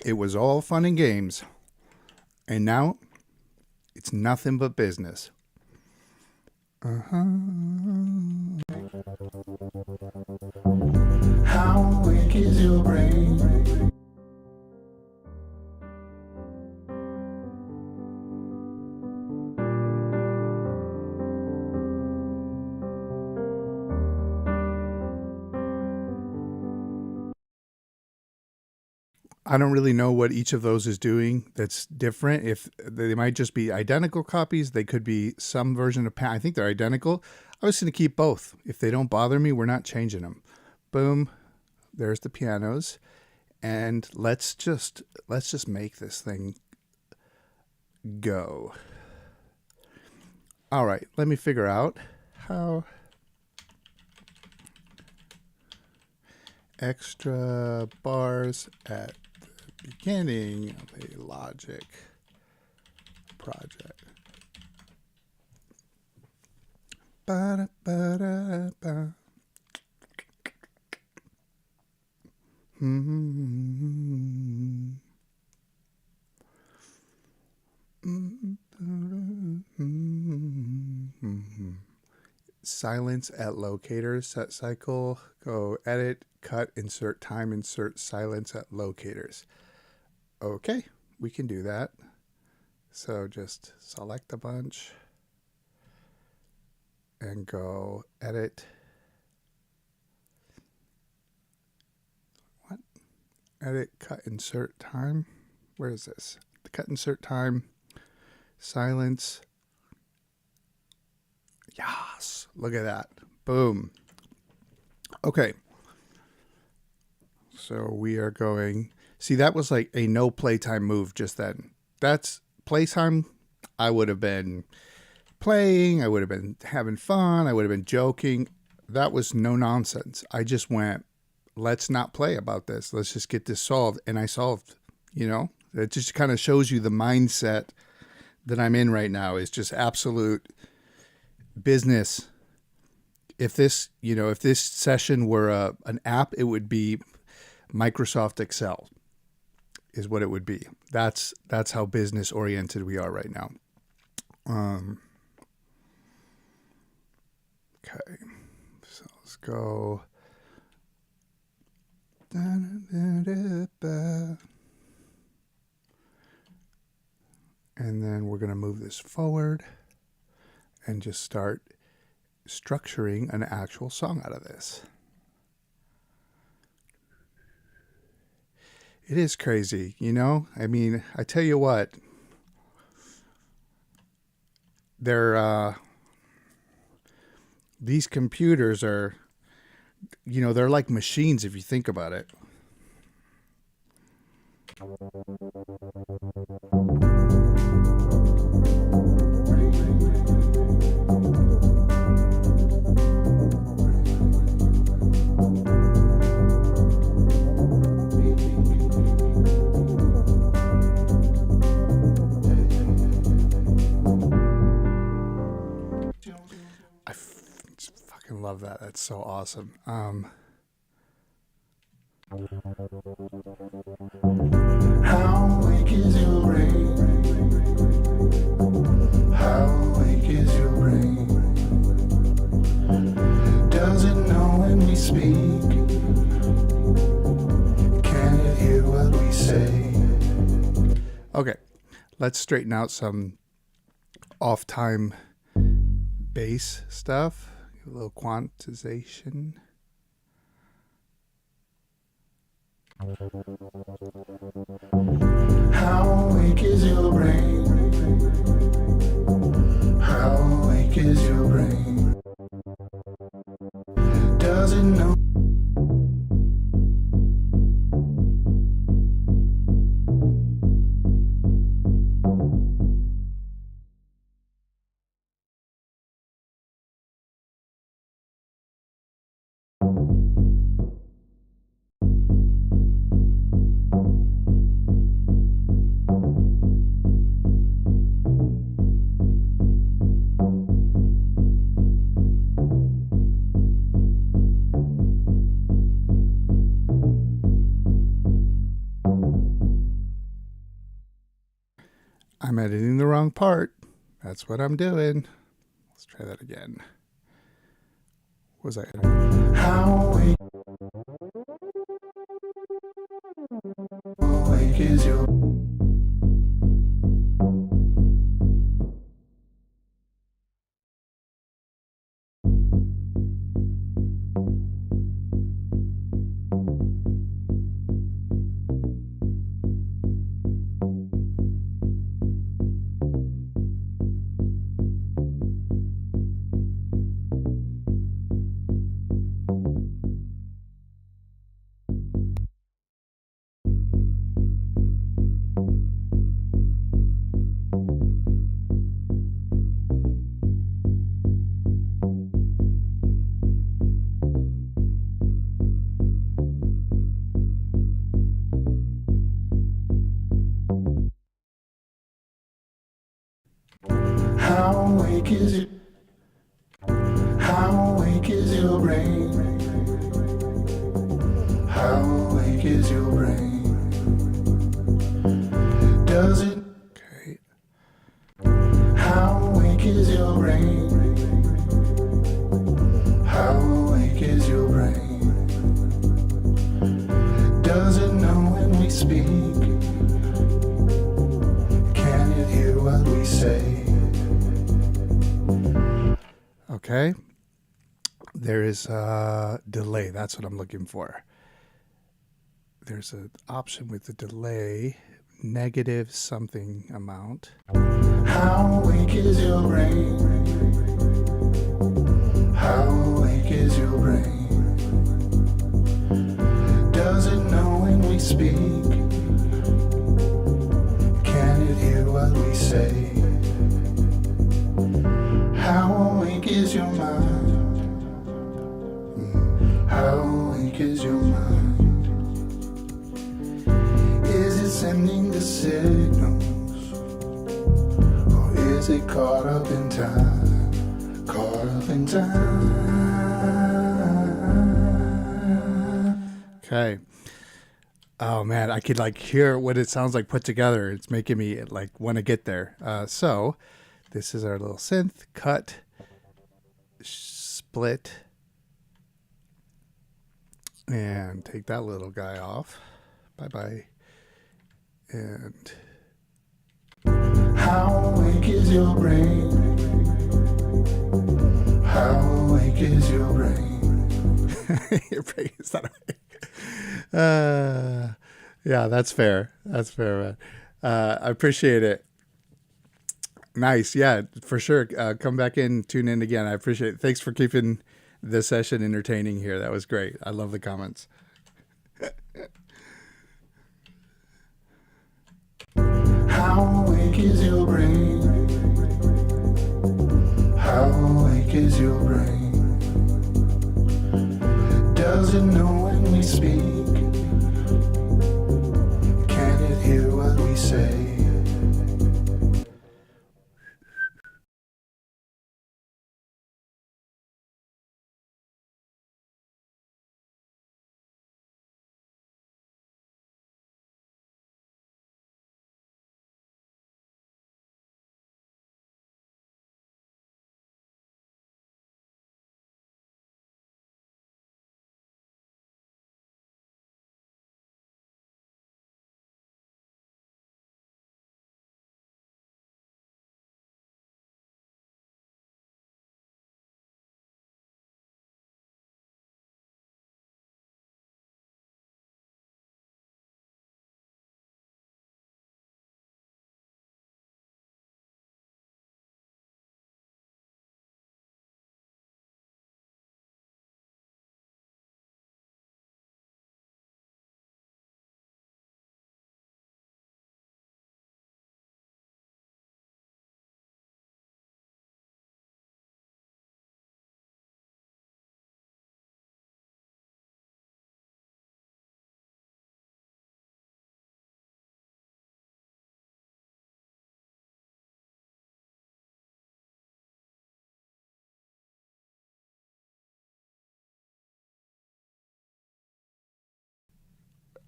It was all fun and games. And now it's nothing but business. How weak is your brain? I don't really know what each of those is doing that's different. If they might just be identical copies, they could be some version of I think they're identical. I was going to keep both. If they don't bother me, we're not changing them. Boom. There's the pianos. And let's just make this thing go. All right, let me figure out how extra bars at the beginning of a Logic project. Ba-da-ba-da-ba. Silence at locators, set cycle, go edit, cut, insert time, insert silence at locators. Okay, we can do that. So just select a bunch and go edit. What? Edit, cut, insert time. Where is this? The cut, insert time, silence. Yes, look at that. Boom. Okay. So we are going. See, that was like a no playtime move just then. That's playtime. I would have been playing. I would have been having fun. I would have been joking. That was no nonsense. I just went, let's not play about this. Let's just get this solved. And I solved, It just kind of shows you the mindset that I'm in right now is just absolute business. If this session were an app, it would be Microsoft Excel is what it would be. That's how business oriented we are right now. Okay, so let's go. And then we're going to move this forward and just start structuring an actual song out of this. It is crazy, you know? I mean, I tell you what, these computers are, they're like machines if you think about it. Love that. That's so awesome. How awake is your brain? How awake is your brain? Does it know when we speak? Can it hear what we say? Okay, let's straighten out some off-time bass stuff. A little quantization. How awake is your brain? How awake is your brain? Does it know? I'm editing the wrong part. That's what I'm doing. Let's try that again. What was I editing? How awake is your... How awake is it? How awake is your brain? How awake is your brain? Does it? Okay. How awake is your brain? How awake is your brain? Does it know when we speak? Can it hear what we say? Okay, there is a delay. That's what I'm looking for. There's an option with the delay, negative something amount. How awake is your brain? How awake is your brain? Does it know when we speak? Can it hear what we say? How awake is your mind? How awake is your mind? Is it sending the signals? is it caught up in time? Caught up in time. Okay. Oh man, I could like hear what it sounds like put together. It's making me like want to get there. So this is our little synth cut, split, and take that little guy off. Bye-bye. And how awake is your brain? How awake is your brain? Your brain is not awake. Yeah, that's fair. That's fair, man. I appreciate it. Nice. Yeah, for sure. Come back in, tune in again. I appreciate it. Thanks for keeping this session entertaining here. That was great. I love the comments. How awake is your brain? How awake is your brain? Does it know when we speak? Can it hear what we say?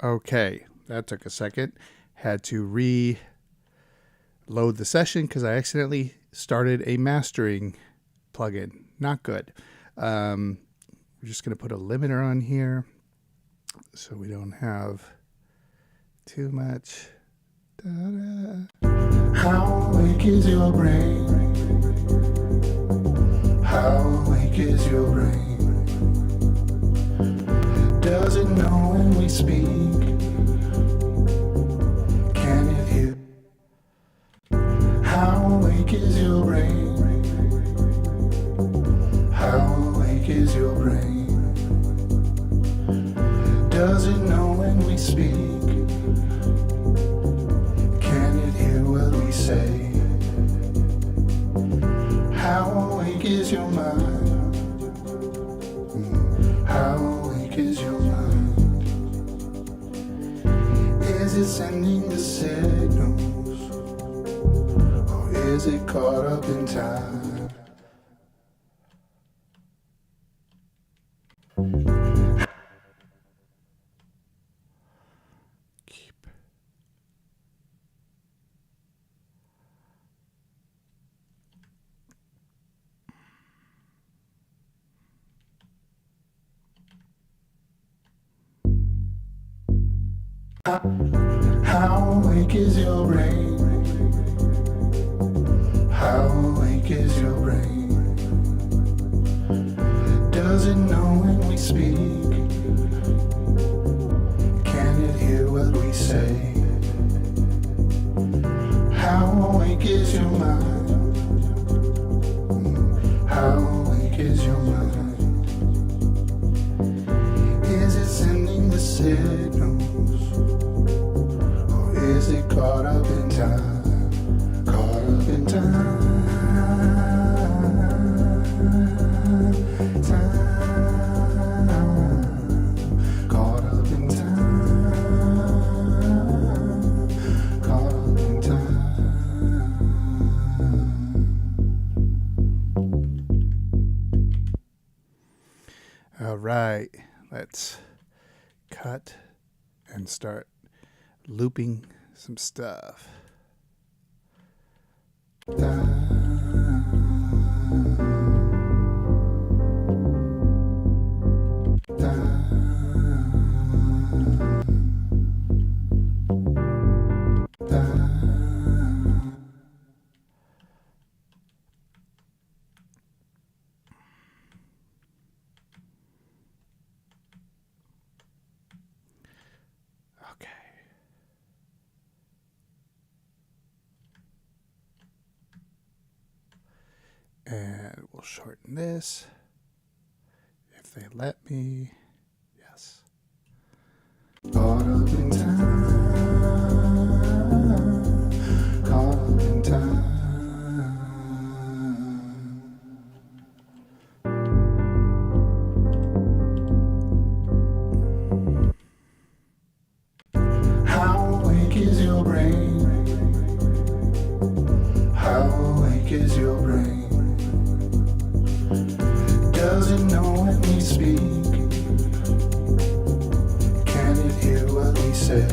Okay, that took a second. Had to reload the session because I accidentally started a mastering plugin. Not good. We're just going to put a limiter on here so we don't have too much. Da-da. How awake is your brain? How awake is your brain? Does it know when we speak? Can it hear? How awake is your brain? How awake is your brain? Does it know when we speak? Can it hear what we say? How awake is your mind? How awake is your mind? Is it sending the signals? Or is it caught up in time? Keep. How awake is your brain? How awake is your brain? Does it know when we speak? Can it hear what we say? How awake is your mind? How awake is your mind? Is it sending the signals? Is it caught up in time? Caught up in time. Time. Caught up in time. Caught up in time. All right, let's cut and start looping some stuff. Okay. And we'll shorten this if they let me. Yes. Caught up in time. Caught up in time. How awake is your brain? How awake is your brain? Does it know when we speak? Can it hear what we say?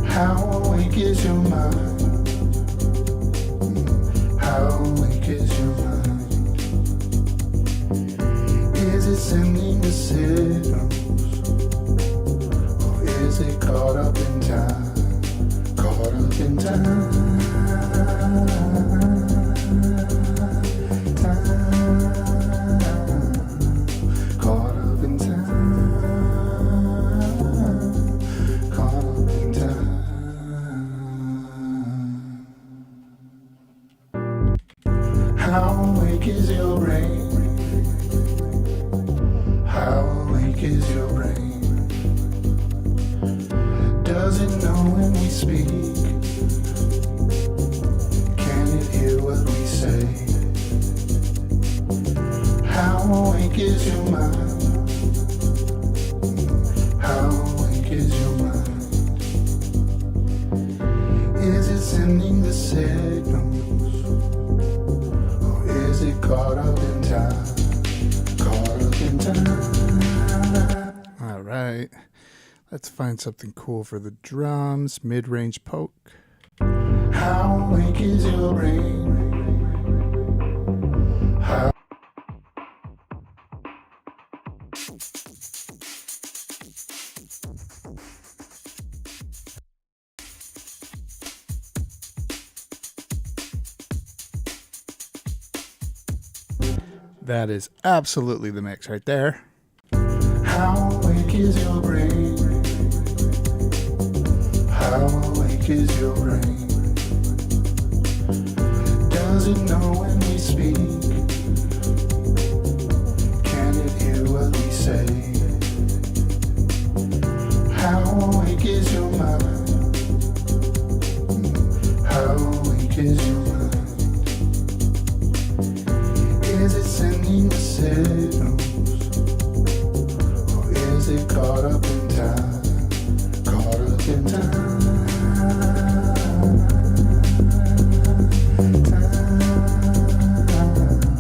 How awake is your mind? How awake is your mind? Is it sending the signals? Or is it caught up in time? Caught up in time. How awake is your brain? How awake is your brain? Does it know when we speak? Can it hear what we say? How awake is your mind? How awake is your mind? Is it sending the signals? Is it caught up in time? Caught up in time. All right. Let's find something cool for the drums. Mid-range poke. How awake is your brain? How That is absolutely the mix right there. How awake is your brain? How awake is your brain? Does it know when we speak? Can it hear what we say? How awake is your mind? How awake is your mind? Is it sending the signals? Or is it caught up in time? Caught up in time. Time.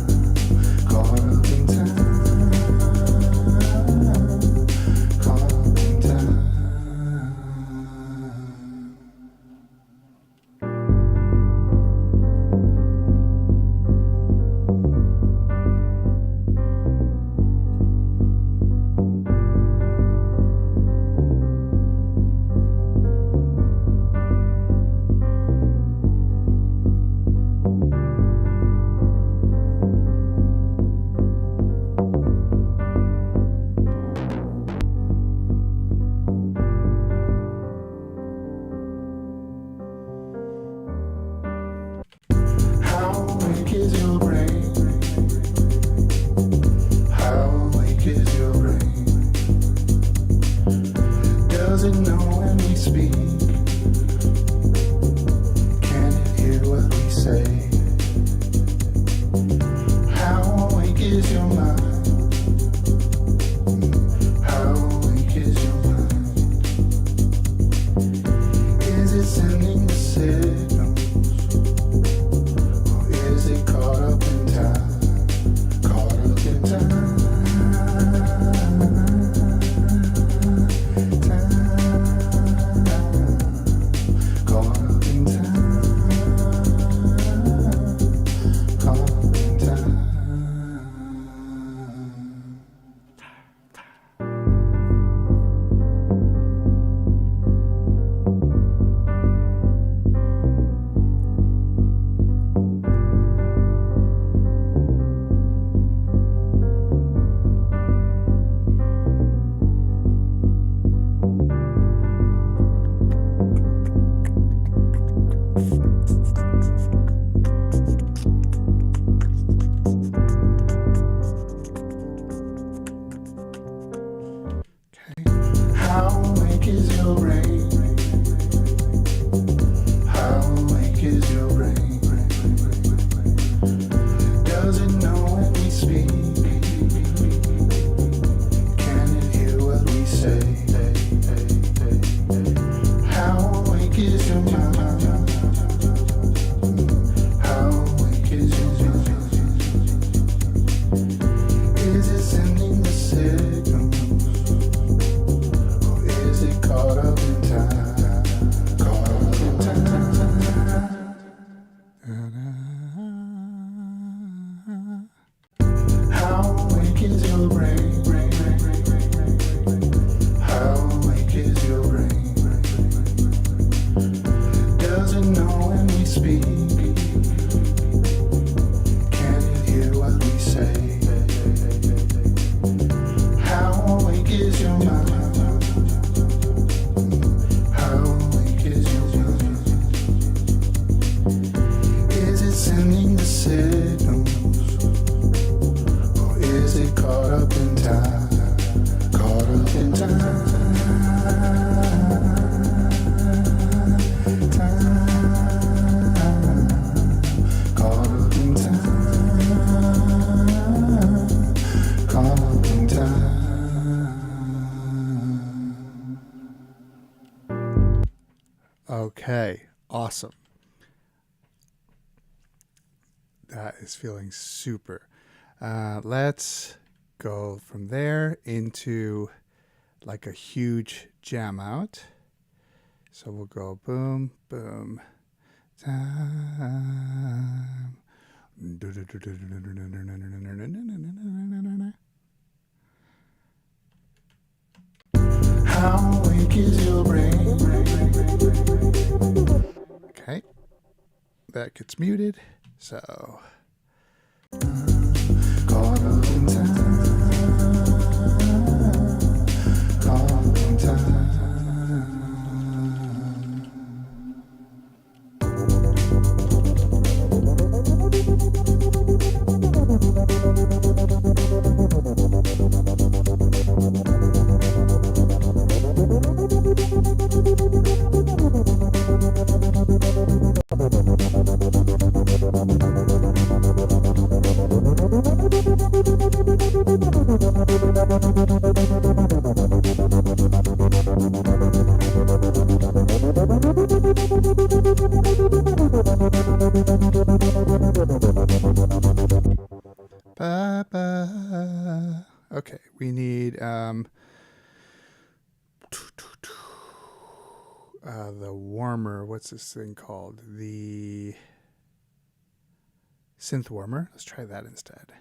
Okay, awesome. That is feeling super. Let's go from there into like a huge jam out. So we'll go boom, boom, time. How awake is your brain? Okay, that gets muted. So, caught up in time, caught up in time. Okay, we need the warmer. What's this thing called? The synth warmer. Let's try that instead.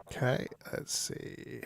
Okay, let's see.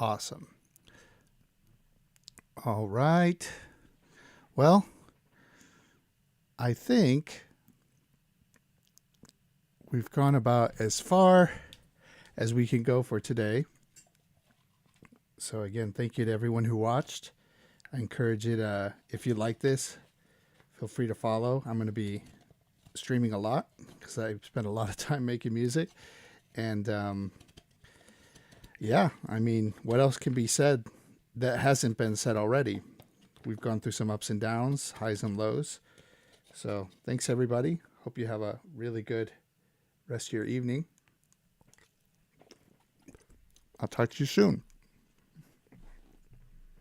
Awesome. All right. Well, I think we've gone about as far as we can go for today. So again, thank you to everyone who watched. I encourage you to, if you like this, feel free to follow. I'm going to be streaming a lot because I spend a lot of time making music. And yeah, I mean, what else can be said that hasn't been said already? We've gone through some ups and downs, highs and lows. So thanks, everybody. Hope you have a really good rest of your evening. I'll talk to you soon.